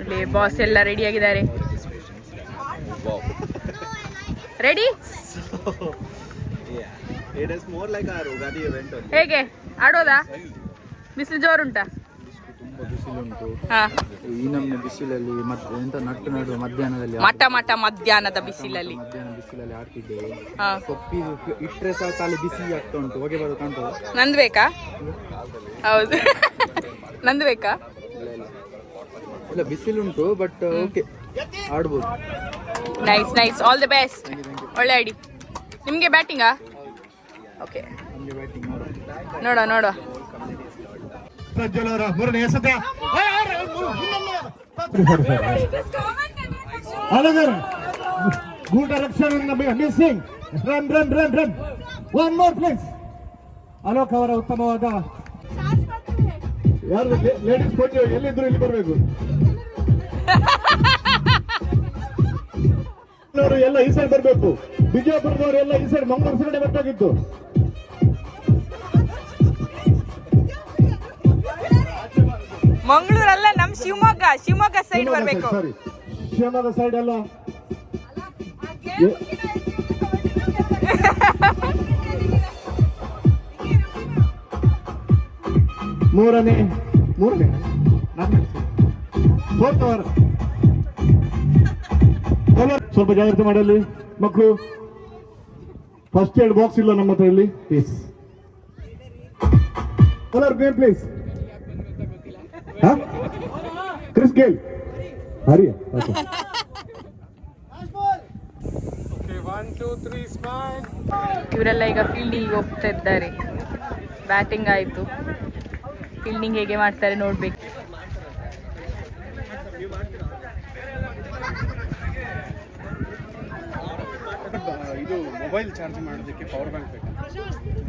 Speaker 1: ಇಲ್ಲಿ ಬಾಸ್ ಎಲ್ಲ ರೆಡಿ ಆಗಿದ್ದಾರೆ. ರೆಡಿ? ಹೇಗೆ ಆಡೋದಾ? ಬಿಸಿಲು ಜೋರುಂಟಾ?
Speaker 3: ಬಿಸಿಲುಂಟು.
Speaker 1: ಹಾ,
Speaker 3: ಈ ನಮ್ಗೆ ಬಿಸಿಲಲ್ಲಿ ಮತ್ತೆ ಎಂತ ನಟ್ಟು ನಡುವ ಮಧ್ಯಾಹ್ನದಲ್ಲಿ
Speaker 1: ಮಧ್ಯಾಹ್ನದ ಬಿಸಿಲಲ್ಲಿ
Speaker 3: ಆಡ್ತಿದ್ದೇವೆ.
Speaker 1: ಹಾ.
Speaker 3: ಕೊಪ್ಪಿ ಇಟ್ಟರೆ ಸಹ ಖಾಲಿ ಬಿಸಿ ಆಗ್ತಾ ಉಂಟು, ಹೊಗೆ ಬರೋದು ಕಾಣ್ತದೆ.
Speaker 1: ನಂದು ಬೇಕಾ? ಹೌದು, ನಂದು ಬೇಕಾ?
Speaker 3: ಇಲ್ಲ, ಬಿಸಿಲುಂಟು ಬಟ್ ಓಕೆ, ಆಡ್ಬೋದು.
Speaker 1: ನೈಸ್. All the best. ಒಳ್ಳೆ ಐಡಿ. ನಿಮಗೆ ಬ್ಯಾಟಿಂಗಾ? ಓಕೆ, ನೋಡುವ.
Speaker 5: ಪ್ರಜ್ವಲ್ ಅವರ ಮೂರನೇ ಎಸೆತ. Good direction missing. Run. One more please. Alok ಅವರ ಉತ್ತಮವಾದ ಯಾರು ಲೇಡೀಸ್ ಕೋಚ್ ಎಲ್ಲಿದ್ರು ಇಲ್ಲಿ ಬರಬೇಕು. ಎಲ್ಲ ಈ ಸೈಡ್ ಬರಬೇಕು. ಬಿಜಾಪುರದವರು ಎಲ್ಲ ಈ ಸೈಡ್ ಮಂಗಳೂರು ಸೈಡ್ ಬರ್ಬೇಕಿತ್ತು.
Speaker 1: ಮಂಗಳೂರಲ್ಲ, ನಮ್ ಶಿವಮೊಗ್ಗ ಸೈಡ್ ಬರಬೇಕು.
Speaker 5: ಸಾರಿ, ಶಿವಮೊಗ್ಗ ಸೈಡ್ ಅಲ್ಲ. ಮೂರನೇ ಫೋರ್ತ್ ಓವರ್. ಸ್ವಲ್ಪ ಜಾಗ್ರತೆ ಮಾಡಲಿ ಮಕ್ಕಳು. ಫಸ್ಟ್ ಏಡ್ ಬಾಕ್ಸ್ ಇಲ್ಲ ನಮ್ಮ ಹತ್ರ ಇಲ್ಲಿ. Please game please. Chris Gayle ಹರಿಯ.
Speaker 1: ಇವರೆಲ್ಲ ಈಗ ಫೀಲ್ಡಿಂಗ್ ಹೋಗ್ತಾ ಇದ್ದಾರೆ. ಬ್ಯಾಟಿಂಗ್ ಆಯಿತು, ಫೀಲ್ಡಿಂಗ್ ಹೇಗೆ ಮಾಡ್ತಾರೆ ನೋಡ್ಬೇಕು.
Speaker 2: ಇದು ಮೊಬೈಲ್ ಚಾರ್ಜ್ ಮಾಡೋದಕ್ಕೆ ಪವರ್ ಬ್ಯಾಂಕ್ ಬೇಕಂತ.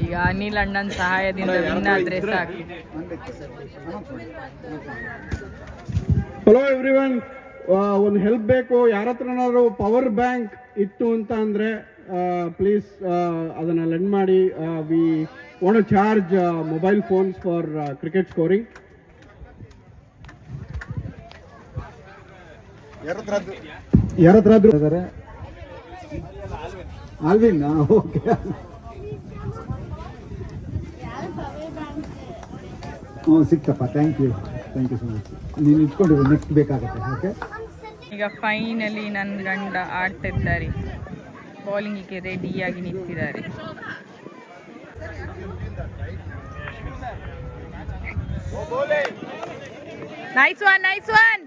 Speaker 1: ಈಗ ಅನಿಲ್ ಅಣ್ಣನ ಸಹಾಯದಿಂದ ವಿನ್ ಆದ್ರೆ ಸಾಕು.
Speaker 5: ಹಲೋ ಎವ್ರಿವನ್, ಒಂದು ಹೆಲ್ಪ್ ಬೇಕು. ಯಾರ ಹತ್ರನಾದ್ರು ಪವರ್ ಬ್ಯಾಂಕ್ ಇತ್ತು ಅಂತ ಅಂದರೆ ಪ್ಲೀಸ್ ಅದನ್ನು ಲೆಂಡ್ ಮಾಡಿ. We want to charge mobile phones for cricket scoring. ಯಾರ ಹತ್ರ ಇದ್ದಾರೆ? Alvin, okay. ಹ್ಞೂ ಸಿಕ್ತಪ್ಪ, ಥ್ಯಾಂಕ್ ಯು ಸೊ ಮಚ್. ನೀನು ಇಟ್ಕೊಂಡಿರೋ ನೆಕ್ಸ್ಟ್ ಬೇಕಾಗುತ್ತೆ. ಓಕೆ,
Speaker 1: ಈಗ ಫೈನಲಿ ನನ್ನ ಗಂಡ ಆಡ್ತಿದ್ದಾರೆ, ಬೌಲಿಂಗಿಗೆ ರೆಡಿಯಾಗಿ ನಿಂತಿದ್ದಾರೆ. Nice one, nice one.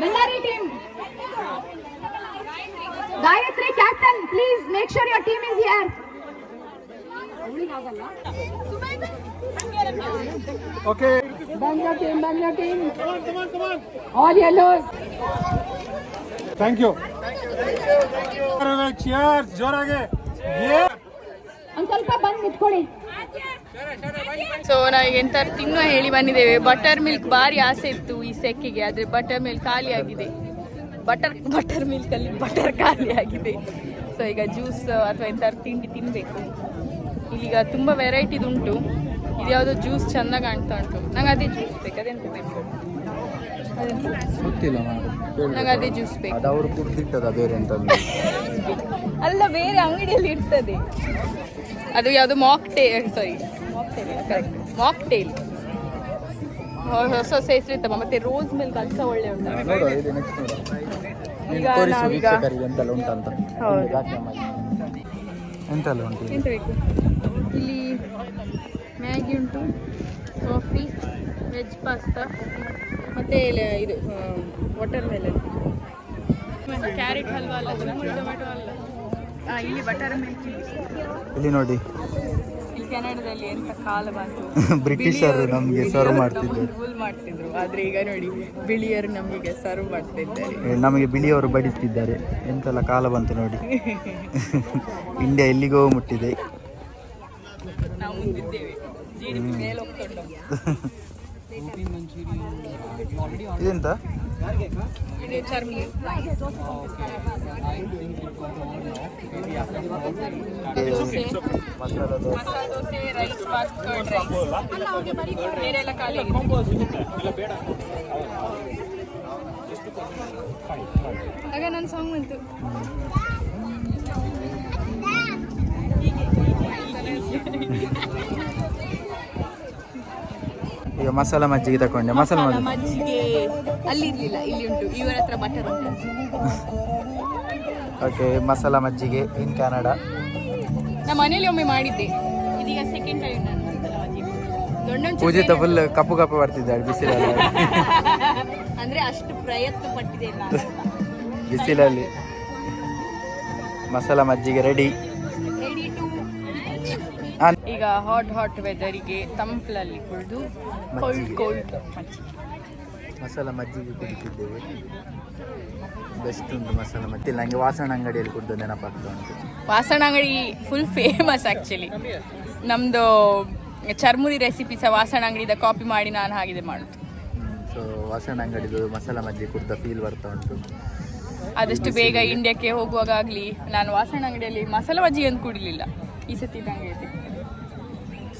Speaker 8: Bellary team. Gayatri captain, please make sure your team is here.
Speaker 5: Okay.
Speaker 8: Bangla team. Come on. All yellows.
Speaker 5: Thank you. Cheers, ಜೋರಾಗಿ.
Speaker 8: ಒಂದು ಸ್ವಲ್ಪ ಬಂದು ನಿಂತ್ಕೊಳ್ಳಿ.
Speaker 1: ಸೊ ನಾವೀಗ ಎಂತ ತಿನ್ನುವ ಹೇಳಿ ಬಂದಿದ್ದೇವೆ. ಬಟರ್ ಮಿಲ್ಕ್ ಭಾರಿ ಆಸೆ ಇತ್ತು ಈ ಸೆಕ್ಕಿಗೆ, ಆದರೆ ಬಟರ್ ಮಿಲ್ಕ್ ಖಾಲಿ ಆಗಿದೆ. ಬಟರ್ ಮಿಲ್ಕಲ್ಲಿ ಬಟರ್ ಖಾಲಿ ಆಗಿದೆ. ಸೊ ಈಗ ಜ್ಯೂಸ್ ಅಥವಾ ಎಂತಾರು ತಿಂಡಿ ತಿನ್ನಬೇಕು. ಇಲ್ಲಿಗ ತುಂಬ ವೆರೈಟಿದು ಉಂಟು. ಇದ್ಯಾವುದೋ ಜ್ಯೂಸ್ ಚೆಂದ ಕಾಣ್ತಾ ಉಂಟು. ನಂಗೆ ಅದೇ ಜ್ಯೂಸ್ ಬೇಕು. ಅದೆಂತ ಬೇಕು
Speaker 3: ಗೊತ್ತಿಲ್ಲ,
Speaker 1: ನಂಗೆ ಅದೇ ಜ್ಯೂಸ್ ಬೇಕು.
Speaker 3: ಅದು ಅವರು ಕುಡ್ದಿಟ್ಟದ ಬೇರೆ ಅಂತ
Speaker 1: ಅಲ್ಲ, ಬೇರೆ ಅಂಗಡಿಯಲ್ಲಿ ಇರ್ತದೆ. ಅದು ಯಾವುದು ಮಾಕ್ ಟೇಲ್ ಹೊಸ ಹೆಸರು ಇತ್ತಮ್ಮ. ಮತ್ತೆ ರೋಸ್ ಮಿಲ್ಕ್ ಅಲ್ಸ ಒಳ್ಳೆ ಉಂಟು. ಈಗ ನಾವೀಗ
Speaker 3: ಎಂತೆಲ್ಲ ಉಂಟಂತ. ಎಂತೆಲ್ಲ ಉಂಟು?
Speaker 1: ಎಂತ ಬೇಕು? ಇಲ್ಲಿ ಮ್ಯಾಗಿ ಉಂಟು, ಕಾಫಿ, ವೆಜ್ ಪಾಸ್ತಾ, ಮತ್ತೆ ಇದು ವಾಟರ್ ಮೆಲನ್, ಕ್ಯಾರೆಟ್ ಹಲ್ವಾ ಅಲ್ಲ, ಟೊಮೆಟೊ ಅಲ್ಲ. ಇಲ್ಲಿ ಬಟರ್ ಮಿಲ್ಕ್.
Speaker 3: ಇಲ್ಲಿ ನೋಡಿ,
Speaker 1: ಇಲ್ಲಿ ಕೆನಡಾದಲ್ಲಿ ಎಂತ ಕಾಲ ಬಂತು.
Speaker 3: ಬ್ರಿಟಿಷರು ನಮಗೆ ಸರ್ವ್ ಮಾಡ್ತಿದ್ರು.
Speaker 1: ರೂಲ್ ಮಾಡ್ತಿದ್ರು, ಆದ್ರೆ ಈಗ ನೋಡಿ ಬಿಳಿಯರು ನಮಗೆ ಸರ್ವ್ ಮಾಡ್ತಿದ್ದಾರೆ.
Speaker 3: ನಮಗೆ ಬಿಳಿಯವರು ಬಡಿಸ್ತಿದ್ದಾರೆ. ಎಂತೆಲ್ಲ ಕಾಲ ಬಂತು ನೋಡಿ. ಇಂಡಿಯಾ ಎಲ್ಲಿಗೋ ಮುಟ್ಟಿದೆ.
Speaker 1: ನಾವು ಮುಂದಿದ್ದೇವೆ, GDP ಮೇಲೆ ಹೋಗ್ಕೊಂಡು.
Speaker 3: ಇದೆಂತ?
Speaker 1: ಇದು ಚರ್ಮಿ. Masala dosa, rice bath, curd rice, ಬೇರೆಲ್ಲ ಖಾಲಿ ಆಗಿದೆ. ಆಗ ನನ್ನ ಸಾಂಗ್ ಬಂತು.
Speaker 3: ಈಗ ಮಸಾಲ ಮಜ್ಜಿಗೆ ತಕೊಂಡೆ. ಮಸಾಲ
Speaker 1: ಮಜ್ಜಿಗೆ ಅಲ್ಲಿ ಇರ್ಲಿಲ್ಲ, ಇಲ್ಲಿ ಉಂಟು. ಇವರ ಹತ್ರ ಬಟರ್ ಉಂಟು.
Speaker 3: ಓಕೆ, ಮಸಾಲ ಮಜ್ಜಿಗೆ ಇನ್ ಕ್ಯಾನಡಾ.
Speaker 1: ನಮ್ಮ ಮನೇಲಿ ಒಮ್ಮೆ ಮಾಡಿದ್ದೆ, ಇದೀಗ ಸೆಕೆಂಡ್ ಟೈಮ್ ನಾನು ಮಸಾಲ ಮಜ್ಜಿಗೆ.
Speaker 3: ಪೂಜಿತ ಫುಲ್ ಕಪ್ಪು ಬರ್ತಿದ್ದಾಳೆ ಬಿಸಿಲಲ್ಲಿ.
Speaker 1: ಅಂದ್ರೆ ಅಷ್ಟು ಪ್ರಯತ್ನ ಪಟ್ಟಿದೆ
Speaker 3: ಬಿಸಿಲಲ್ಲಿ. ಮಸಾಲ ಮಜ್ಜಿಗೆ ರೆಡಿ.
Speaker 1: ಈಗ ಹಾಟ್ ವೆದರಿಗೆ ತಂಪಲಲ್ಲಿ ಕುಡಿದು ಕೋಲ್ಡ್
Speaker 3: ಮಸಾಲ ಮಜ್ಜಿಗೆ ಕುಡಿತಿದ್ದೇವೆ. ಬೆಸ್ಟ್ ಉಂಟು ಮಸಾಲ ಮಜ್ಜಿಗೆ. ನನಗೆ ವಾಸಣ ಅಂಗಡಿಯಲ್ಲಿ ಕುಡಿದು ನೆನಪಾಗ್ತಾ ಉಂಟು.
Speaker 1: ವಾಸಣ ಅಂಗಡಿ ಫುಲ್ ಫೇಮಸ್ ಆ್ಯಕ್ಚುಲಿ. ನಮ್ಮದು ಚರ್ಮುರಿ ರೆಸಿಪಿ ಸಹ ವಾಸಣ ಅಂಗಡಿದ ಕಾಪಿ ಮಾಡಿ ನಾನು ಹಾಗಿದೆ ಮಾಡೋದು.
Speaker 3: ಸೊ ವಾಸಣ ಅಂಗಡಿದು ಮಸಾಲ ಮಜ್ಜಿಗೆ ಕುಡಿದ ಫೀಲ್ ಬರ್ತಾ ಉಂಟು.
Speaker 1: ಆದಷ್ಟು ಬೇಗ ಇಂಡಿಯಾಕ್ಕೆ ಹೋಗುವಾಗಲಿ ನಾನು ವಾಸಣ ಅಂಗಡಿಯಲ್ಲಿ ಮಸಾಲ ಮಜ್ಜಿಗೆ ಅಂತ ಕುಡಿಲಿಲ್ಲ, ಈ ಸತಿ ನಂಗೆ ಇದೆ.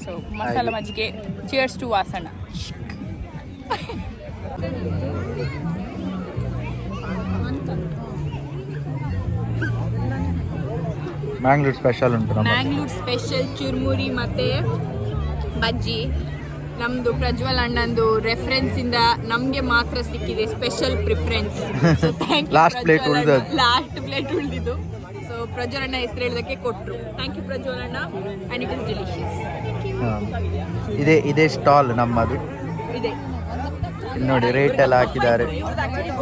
Speaker 1: ಸೊ ಮಸಾಲ ಮಜ್ಜಿಗೆ. ಚಿಯರ್ಸ್ ಟು ವಾಸಣ.
Speaker 3: ಮ್ಯಾಂಗ್ಳೂರ್ ಸ್ಪೆಷಲ್ ಉಂಟು.
Speaker 1: ಮ್ಯಾಂಗ್ಳೂರ್ ಸ್ಪೆಷಲ್ ಚುರ್ಮುರಿ ಮತ್ತೆ ಬಜ್ಜಿ. ನಮ್ದು ಪ್ರಜ್ವಲ್ ಅಣ್ಣಂದು ರೆಫರೆನ್ಸ್ ಇಂದ ನಮ್ಗೆ ಮಾತ್ರ ಸಿಕ್ಕಿದೆ ಸ್ಪೆಷಲ್ ಪ್ರಿಫರೆನ್ಸ್.
Speaker 3: ಲಾಸ್ಟ್ ಪ್ಲೇಟ್
Speaker 1: ಉಳಿದಿದ್ದು. ಸೊ ಪ್ರಜ್ವಲ್ ಅಣ್ಣ ಹೆಸರು ಹೇಳಿದಕ್ಕೆ ಕೊಟ್ಟರು. ಥ್ಯಾಂಕ್ ಯು ಪ್ರಜ್ವಲ್ ಅಣ್ಣ, ಆ್ಯಂಡ್ ಇಟ್ ಇಸ್ ಡೆಲಿಷಿಯಸ್.
Speaker 3: ಇದೇ ಸ್ಟಾಲ್ ನಮ್ಮದು.
Speaker 1: ಇದೆ
Speaker 3: ಇಲ್ಲಿ ನೋಡಿ ರೇಟ್ ಎಲ್ಲ ಹಾಕಿದ್ದಾರೆ.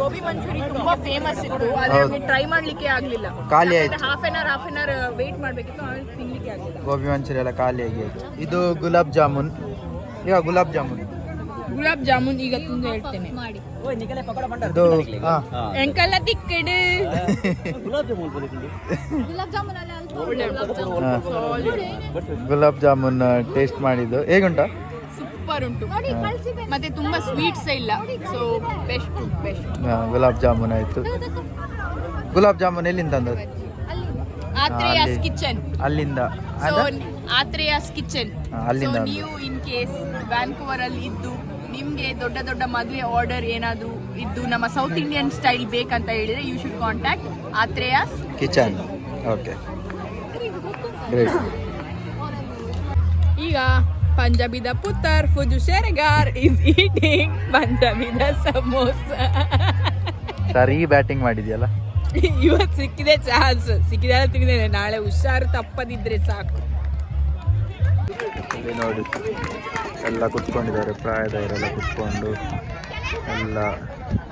Speaker 1: ಗೋಬಿ ಮಂಚೂರಿ ತುಂಬಾ ಫೇಮಸ್ ಇತ್ತು, ಆದ್ರೆ ಟ್ರೈ ಮಾಡ್ಲಿಕ್ಕೆ ಆಗ್ಲಿಲ್ಲ.
Speaker 3: ಖಾಲಿ ಆಯ್ತು.
Speaker 1: ಹಾಫ್ ಅನ್ ಅವರ್ ವೇಟ್ ಮಾಡ್ಬೇಕಿತ್ತು, ಆಮೇಲೆ ತಿನ್ಲಿಕ್ಕೆ ಆಗ್ಲಿಲ್ಲ.
Speaker 3: ಗೋಬಿ ಮಂಚೂರಿ ಎಲ್ಲ ಖಾಲಿ ಆಗಿ ಆಯ್ತು. ಇದು ಗುಲಾಬ್ ಜಾಮೂನ್. ಈಗ ಗುಲಾಬ್ ಜಾಮೂನ್
Speaker 1: ಈಗ ತಿಂದು ಹೇಳ್ತೇನೆ.
Speaker 3: ಇದು
Speaker 1: ಎಂಕಲ್ಲ ತಿಕ್ಕಡು
Speaker 3: ಗುಲಾಬ್ ಜಾಮೂನ್ ಟೇಸ್ಟ್ ಮಾಡಿದ್ದು ಹೇಗುಂಟಾ?
Speaker 1: ಸೂಪರ್ ಉಂಟು, ಮತ್ತೆ ತುಂಬಾ ಸ್ವೀಟ್ಸ್ ಇಲ್ಲ, ಸೊ ಬೆಸ್ಟ್.
Speaker 3: ಗುಲಾಬ್ ಜಾಮೂನ್ ಆಯ್ತು. ಗುಲಾಬ್ ಜಾಮೂನ್ ಎಲ್ಲಿಂದ ತಂದದ್ದು?
Speaker 1: ಆತ್ರೇಯಾಸ್ ಕಿಚನ್.
Speaker 3: ಅಲ್ಲಿಂದ
Speaker 1: ಆತ್ರೇಯಾಸ್ ಕಿಚನ್.
Speaker 3: ಅಲ್ಲಿಂದ
Speaker 1: ನೀವು ಇನ್ ಕೇಸ್ ವ್ಯಾನ್ಕೂವರ್ ಅಲ್ಲಿ ಇದ್ದು ನಿಮ್ಗೆ ದೊಡ್ಡ ದೊಡ್ಡ ಮದುವೆ ಆರ್ಡರ್ ಏನಾದ್ರು ಇದ್ದು ನಮ್ಮ ಸೌತ್ ಇಂಡಿಯನ್ ಸ್ಟೈಲ್ ಬೇಕಂತ ಹೇಳಿದ್ರೆ you should contact Athreya's
Speaker 3: kitchen. Okay, great.
Speaker 1: ಈಗ ಪಂಜಾಬಿದ ಪುತ್ತರ್ ಫುಜು ಶೆರಗಾರ್ ಇಸ್ ಈಟಿಂಗ್ ಪಂಜಾಬಿದ ಸಮೋಸ.
Speaker 3: ಸರಿ ಬ್ಯಾಟಿಂಗ್ ಮಾಡಿದ್ಯಲ್ಲ
Speaker 1: ಇವತ್ತು ಸಿಕ್ಕಿದೆ ಚಾನ್ಸ್, ಸಿಕ್ಕಿದೆಲ್ಲ ತಿಂದಿದ್ದೇನೆ, ನಾಳೆ ಹುಷಾರು ತಪ್ಪದಿದ್ರೆ ಸಾಕು.
Speaker 3: ಇಲ್ಲಿ ನೋಡಿ ಎಲ್ಲ ಕುತ್ಕೊಂಡಿದ್ದಾರೆ, ಪ್ರಾಯದವರೆಲ್ಲ ಕುತ್ಕೊಂಡು ಎಲ್ಲ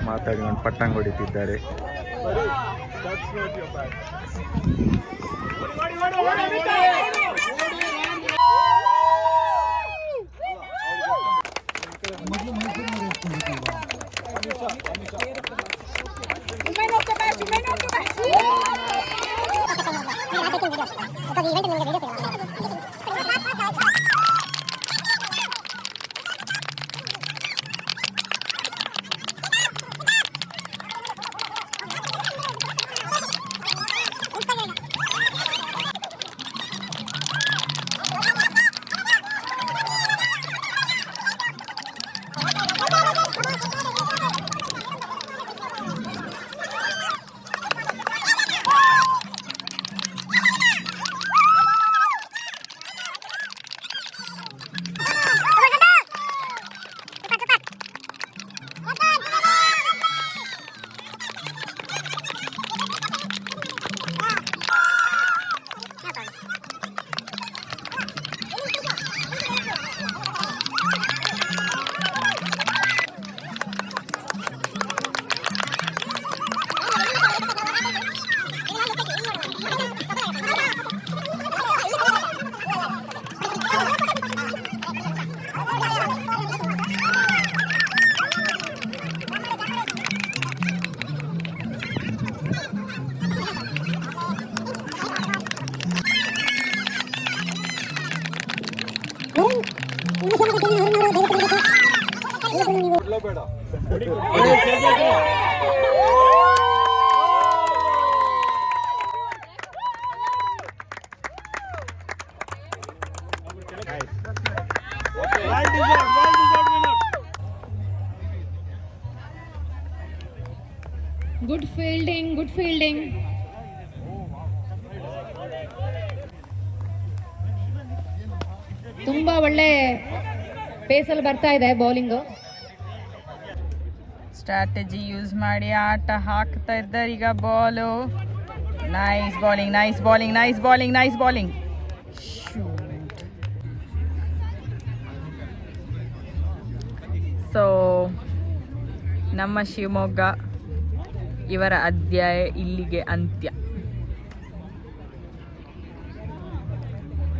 Speaker 3: ಮಾತಾಡಿಕೊಂಡು ಪಟ್ಟಂಗ್ ಹೊಡಿತಿದ್ದಾರೆ.
Speaker 4: Good fielding, good fielding. ತುಂಬಾ ಒಳ್ಳೆ ಪೇಸಲ್ಲಿ ಬರ್ತಾ ಇದೆ ಬೌಲಿಂಗ್.
Speaker 1: ಸ್ಟ್ರಾಟಜಿ ಯೂಸ್ ಮಾಡಿ ಆಟ ಹಾಕ್ತಾ ಇದ್ದಾರೆ ಈಗ. Ball nice bowling, nice bowling, nice bowling, nice bowling. So ನಮ್ಮ ಶಿವಮೊಗ್ಗ ಇವರ ಅಧ್ಯಾಯ ಇಲ್ಲಿಗೆ ಅಂತ್ಯ.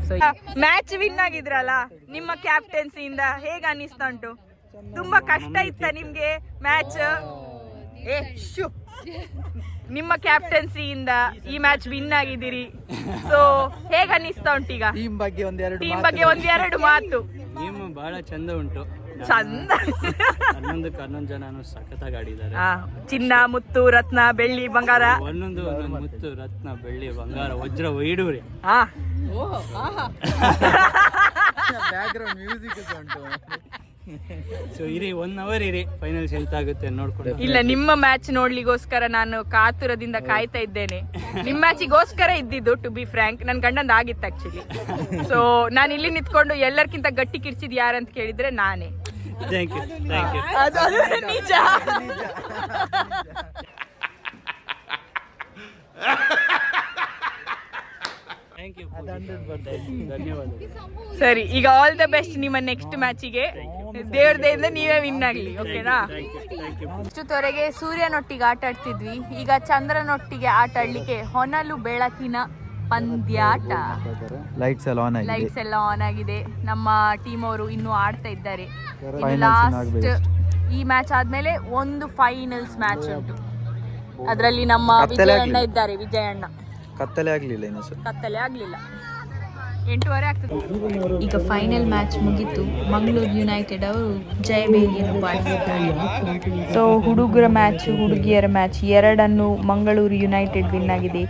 Speaker 1: ಸೊ ಮ್ಯಾಚ್ ವಿನ್ ಆಗಿದ್ರಲ್ಲ, ನಿಮ್ಮ ಕ್ಯಾಪ್ಟನ್ಸಿಯಿಂದ ಹೇಗೆ ಅನ್ನಿಸ್ತಾ ಉಂಟು? ತುಂಬಾ ಕಷ್ಟ ಇತ್ತ ನಿಮ್ಗೆ ಮ್ಯಾಚ್? ನಿಮ್ಮ ಕ್ಯಾಪ್ಟನ್ಸಿಯಿಂದ ಈ ಮ್ಯಾಚ್ ವಿನ್ ಆಗಿದ್ದೀರಿ, ಸೊ ಹೇಗೆ ಅನ್ನಿಸ್ತಾ ಉಂಟು ಈಗ?
Speaker 3: ಟೀಮ್ ಬಗ್ಗೆ
Speaker 1: ಒಂದೆರಡು ಮಾತು.
Speaker 7: ಟೀಮ್ ಬಹಳ ಚಂದ ಉಂಟು,
Speaker 1: ಚಂದ.
Speaker 7: 11 ಜನನು ಸಖತ್ತಾಗಿ ಆಡಿದ್ದಾರೆ.
Speaker 1: ಚಿನ್ನ, ಮುತ್ತು, ರತ್ನ, ಬೆಳ್ಳಿ, ಬಂಗಾರ,
Speaker 7: ಒಂದೊಂದು ಮುತ್ತು, ರತ್ನ, ಬೆಳ್ಳಿ, ಬಂಗಾರ, ವಜ್ರ, ವೈಡೂರಿ.
Speaker 3: ಬ್ಯಾಕ್ಗ್ರೌಂಡ್ ಮ್ಯೂಸಿಕ್ ಉಂಟು.
Speaker 7: ಸೊ ಇರಿ, 1 ಅವರ್ ಇರಿ, ಫೈನಲ್ಸ್ ಎಂತ ಆಗುತ್ತೆ ನೋಡ್ಕೊಂಡು.
Speaker 1: ಇಲ್ಲ, ನಿಮ್ಮ ಮ್ಯಾಚ್ ನೋಡ್ಲಿಗೋಸ್ಕರ ನಾನು ಕಾತುರದಿಂದ ಕಾಯ್ತಾ ಇದ್ದೇನೆ. ನಿಮ್ಮ ಮ್ಯಾಚಿಗೋಸ್ಕರ ಇದ್ದಿದ್ದು, ಟು ಬಿ ಫ್ರ್ಯಾಂಕ್. ನನ್ ಗಂಡಂದ ಆಗಿತ್ತು ಆಕ್ಚುಲಿ. ಸೊ ನಾನು ಇಲ್ಲಿ ನಿಂತ್ಕೊಂಡು ಎಲ್ಲರಿಗಿಂತ ಗಟ್ಟಿ ಕಿರ್ಚಿದ್ ಯಾರಂತ ಕೇಳಿದ್ರೆ ನಾನೇ.
Speaker 7: Thank you, thank you.
Speaker 1: ಅದು ನಿಜ.
Speaker 7: ಥ್ಯಾಂಕ್ ಯು, ಧನ್ಯವಾದ.
Speaker 1: ಸರಿ, ಈಗ ಆಲ್ ದ ಬೆಸ್ಟ್ ನಿಮ್ಮ ನೆಕ್ಸ್ಟ್ ಮ್ಯಾಚಿಗೆ. ದೇವ್ರದಿಂದ ನೀವೇ ವಿನ್ ಆಗ್ಲಿ, ಓಕೆನಾ? ಇಷ್ಟೊತ್ತವರೆಗೆ ಸೂರ್ಯನೊಟ್ಟಿಗೆ ಆಟ ಆಡ್ತಿದ್ವಿ, ಈಗ ಚಂದ್ರನೊಟ್ಟಿಗೆ ಆಟ ಆಡ್ಲಿಕ್ಕೆ ಹೊನಲು ಬೆಳಕಿನ ಪಂದ್ಯಾಟ.
Speaker 3: ಲೈಟ್ಸ್ ಎಲ್ಲ
Speaker 1: ಆನ್ ಆಗಿದೆ. ನಮ್ಮ ಟೀಮ್ ಅವರು ಇನ್ನೂ ಆಡ್ತಾ ಇದ್ದಾರೆ. ಲಾಸ್ಟ್ ಈ ಮ್ಯಾಚ್ ಆದ್ಮೇಲೆ ಒಂದು ಫೈನಲ್ಸ್ ಮ್ಯಾಚ್ ಉಂಟು. ಅದರಲ್ಲಿ ನಮ್ಮ ವಿಜಯಣ್ಣ ಇದ್ದಾರೆ. ವಿಜಯಣ್ಣ ಕತ್ತಲೆ ಆಗ್ಲಿಲ್ಲ 8:30 ಆಗ್ತದೆ. ಈಗ ಫೈನಲ್ ಮ್ಯಾಚ್ ಮುಗೀತು. ಮಂಗಳೂರು ಯುನೈಟೆಡ್ ಅವರು ಜಯಬೇರಿಯನ್ನು ಬಾರಿಸಿದ್ದಾರೆ. ಸೊ ಹುಡುಗರ ಮ್ಯಾಚ್ ಹುಡುಗಿಯರ ಮ್ಯಾಚ್ ಎರಡನ್ನು ಮಂಗಳೂರು ಯುನೈಟೆಡ್ ವಿನ್ ಆಗಿದೆ.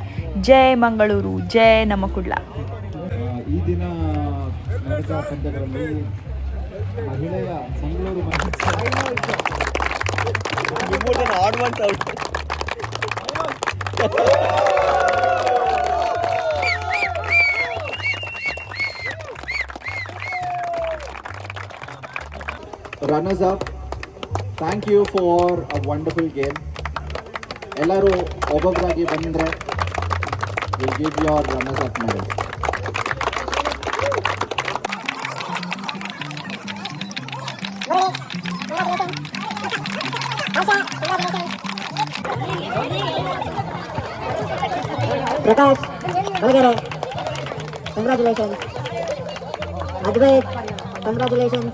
Speaker 1: ಜಯ ಮಂಗಳೂರು, ಜಯ ನಮ್ಮ ಕುಡ್ಲ.
Speaker 9: ಈ ದಿನ ನಡೆದ ಪಂದ್ಯಗಳಲ್ಲಿ ಮಹಿಳೆಯ Mangaluru runners up. Thank you for a wonderful game. ಎಲ್ಲರೂ ಒಬ್ಬೊಬ್ಬರಾಗಿ ಬಂದರೆ we'll give your runners up medal.
Speaker 8: Prakash, Valgare, congratulations. Advait, congratulations.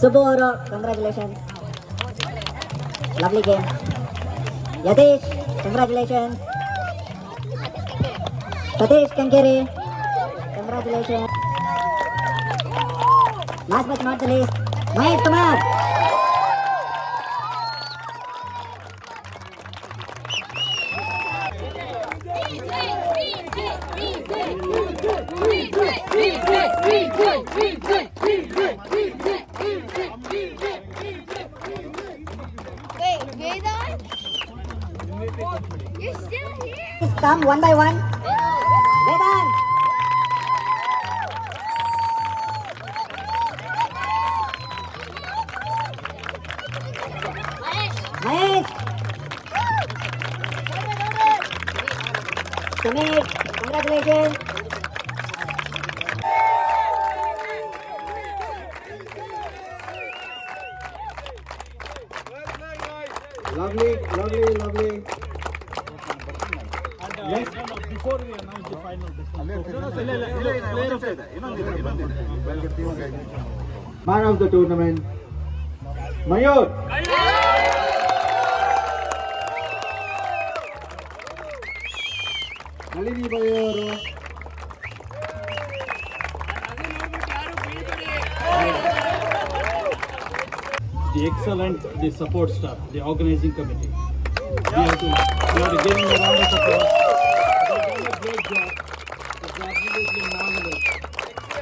Speaker 8: Subbu Oro, congratulations. Lovely game. Yatish, congratulations. Satish Kankere, congratulations. Last but not the least, Mahesh Kumar. Come one by one. Vedant. Mahesh. Samir, congratulations.
Speaker 9: Lovely, lovely, lovely.
Speaker 5: Yes. Before we announce the final,
Speaker 9: Man of the tournament, Mayur. Nalini Mayur.
Speaker 5: the excellent, the support staff, the organizing committee. We have to give them a round of applause. They've done a great job. It's absolutely marvelous.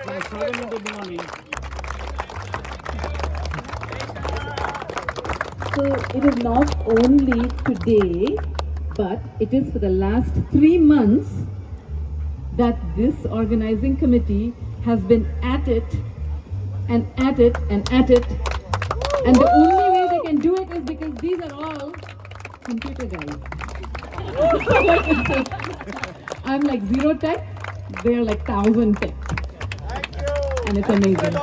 Speaker 5: From 7 in the morning.
Speaker 4: So it is not only today, but it is for the last 3 months that this organizing committee has been at it and at it and at it. And the only way they can do it is because these are all computer guys. I'm like 0 tech, they're like 1000 tech. And it's amazing.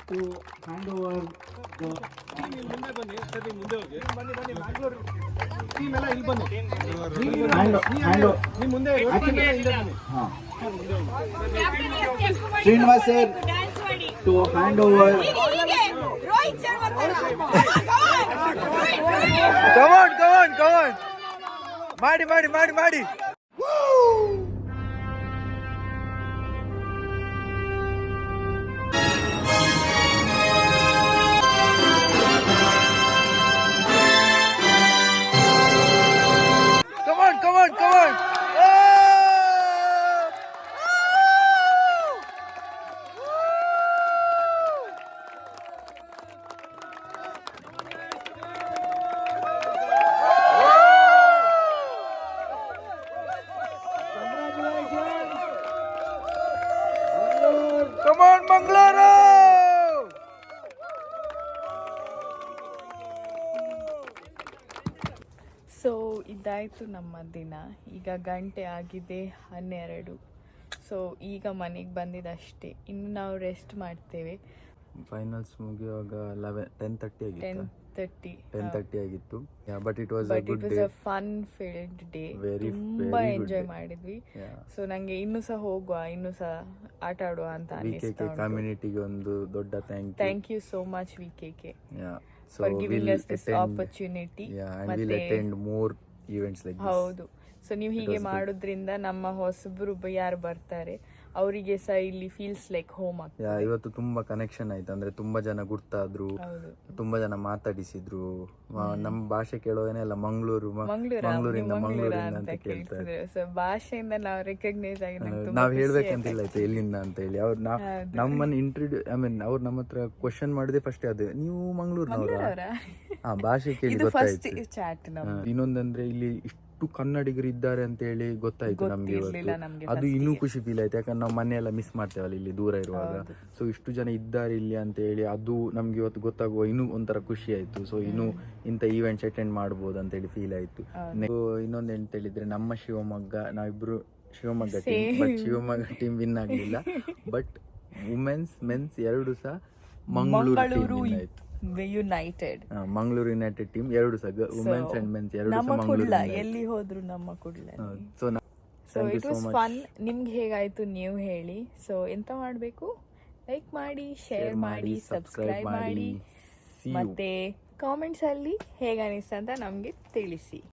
Speaker 9: To hand over the Srinivas sir to hand over.
Speaker 3: Come on. ಮಾಡಿ. Come on.
Speaker 1: So ಇದಾಯಿತು ನಮ್ಮ ದಿನ. ಈಗ ಗಂಟೆ ಆಗಿದೆ 12. So ಈಗ ಮನೆಗೆ ಬಂದಿದ್ದಷ್ಟೇ, ಇನ್ನು ನಾವು ರೆಸ್ಟ್ ಮಾಡ್ತೇವೆ.
Speaker 3: ಫೈನಲ್ಸ್ ಮುಗಿಯುವಾಗ 10:30 ಆಗಿತ್ತು.
Speaker 1: 10:30
Speaker 3: ಆಗಿತ್ತು. But it was
Speaker 1: but it was a fun field day. ತುಂಬಾ ಎಂಜಾಯ್ ಮಾಡಿದ್ವಿ. ಸೊ ನಂಗೆ ಇನ್ನೂ ಸಹ ಹೋಗುವ, ಇನ್ನೂ ಸಹ ಆಟ ಆಡುವ ಅಂತ ಅನಿಸ್ತಾ ಉಂಟು.
Speaker 3: ಕಮ್ಯುನಿಟಿಗೆ ಒಂದು ದೊಡ್ಡ
Speaker 1: thank you so much VKK
Speaker 3: So
Speaker 1: for giving
Speaker 3: we'll
Speaker 1: us this
Speaker 3: attend-
Speaker 1: opportunity.
Speaker 3: and we'll attend more events like this.
Speaker 1: ಹೌದು. ಸೊ ನೀವು ಹೀಗೆ ಮಾಡೋದ್ರಿಂದ ನಮ್ಮ ಹೊಸಬ್ರು ಯಾರು ಬರ್ತಾರೆ ಅವರಿಗೆ ಸಹ ಇಲ್ಲಿ ಫೀಲ್ಸ್ ಲೈಕ್ ಹೋಮ್ ಆಗ್ತದೆ.
Speaker 3: ಇವತ್ತು ತುಂಬಾ ಕನೆಕ್ಷನ್ ಆಯ್ತು. ಅಂದ್ರೆ ತುಂಬಾ ಜನ ಗುರ್ತಾದ್ರು,
Speaker 1: ಹೌದು.
Speaker 3: ತುಂಬಾ ಜನ ಮಾತಾಡಿಸಿದ್ರು. ನಮ್ಮ ಭಾಷೆ ಕೇಳೋದೇನೆ ಮಂಗಳೂರಿಂದ ಅಂತ ಕೇಳ್ತಾರೆ.
Speaker 1: ಸೊ ಭಾಷೆಯಿಂದ ನಾವು ರೆಕಗ್ನೈಸ್ ಆಗಿ
Speaker 3: ನಾವ್ ಹೇಳ್ಬೇಕಂತಿಲ್ಲ ಆಯ್ತು ಎಲ್ಲಿಂದ ಅಂತ ಹೇಳಿ. ಅವ್ರು ನಮ್ಮನ್ನ ಅವ್ರು ನಮ್ಮ ಹತ್ರ ಕ್ವಶನ್ ಮಾಡಿದೆ ಫಸ್ಟ್ ಅದು, ನೀವು ಮಂಗಳೂರಿನವರ? ಭಾಷೆ ಕೇಳಿ ಗೊತ್ತಾಯ್ತು. ಇನ್ನೊಂದಂದ್ರೆ ಇಲ್ಲಿ ಇಷ್ಟು ಕನ್ನಡಿಗರು ಇದ್ದಾರೆ ಅಂತ ಹೇಳಿ ಗೊತ್ತಾಯ್ತು ನಮ್ಗೆ ಇವತ್ತು. ಅದು ಇನ್ನೂ ಖುಷಿ ಫೀಲ್ ಆಯ್ತು, ಯಾಕಂದ್ರೆ ನಾವು ಮನೆಯೆಲ್ಲ ಮಿಸ್ ಮಾಡ್ತೇವಲ್ಲ ಇಲ್ಲಿ ದೂರ ಇರುವಾಗ. ಸೊ ಇಷ್ಟು ಜನ ಇದ್ದಾರೆ ಇಲ್ಲಿ ಅಂತ ಹೇಳಿ ಅದು ನಮ್ಗೆ ಇವತ್ತು ಗೊತ್ತಾಗುವ ಇನ್ನೂ ಒಂಥರ ಖುಷಿ ಆಯ್ತು. ಸೊ ಇನ್ನು ಇಂಥ ಈವೆಂಟ್ಸ್ ಅಟೆಂಡ್ ಮಾಡ್ಬೋದು ಅಂತ ಹೇಳಿ ಫೀಲ್ ಆಯ್ತು. ಇನ್ನೊಂದು ಎಂತ ಹೇಳಿದ್ರೆ, ನಮ್ಮ ನಾವಿಬ್ರು Shivamogga team, but Shivamogga team win ಆಗ್ಲಿಲ್ಲ. ಬಟ್ ವುಮೆನ್ಸ್ ಮೆನ್ಸ್ ಎರಡು ಸಹ ಮಂಗಳೂರು ಆಯ್ತು.
Speaker 1: ಯುನೈಟೆಡ್
Speaker 3: ಮಂಗಳೂರು ಯುನೈಟೆಡ್ ಟೀಮ್ ಎರಡು ಸಹ ವುಮೆನ್ಸ್ ಅಂಡ್ ಮೆನ್ಸ್ ಎರಡು ಸಹ ಮಂಗಳೂರು.
Speaker 1: ಎಲ್ಲಿ ಹೋದ್ರು ನಮ್ಮ Kudla.
Speaker 3: So
Speaker 1: it was fun. ನಿಮ್ಗೆ ಹೇಗಾಯ್ತು ನೀವು ಹೇಳಿ. ಸೊ ಎಂತ ಮಾಡಬೇಕು, ಲೈಕ್ ಮಾಡಿ, ಶೇರ್ ಮಾಡಿ, ಸಬ್ಸ್ಕ್ರೈಬ್ ಮಾಡಿ, ಮತ್ತೆ ಕಾಮೆಂಟ್ಸ್ ಅಲ್ಲಿ ಹೇಗೆ ಅನಿಸ್ತು ಅಂತ ನಮ್ಗೆ ತಿಳಿಸಿ.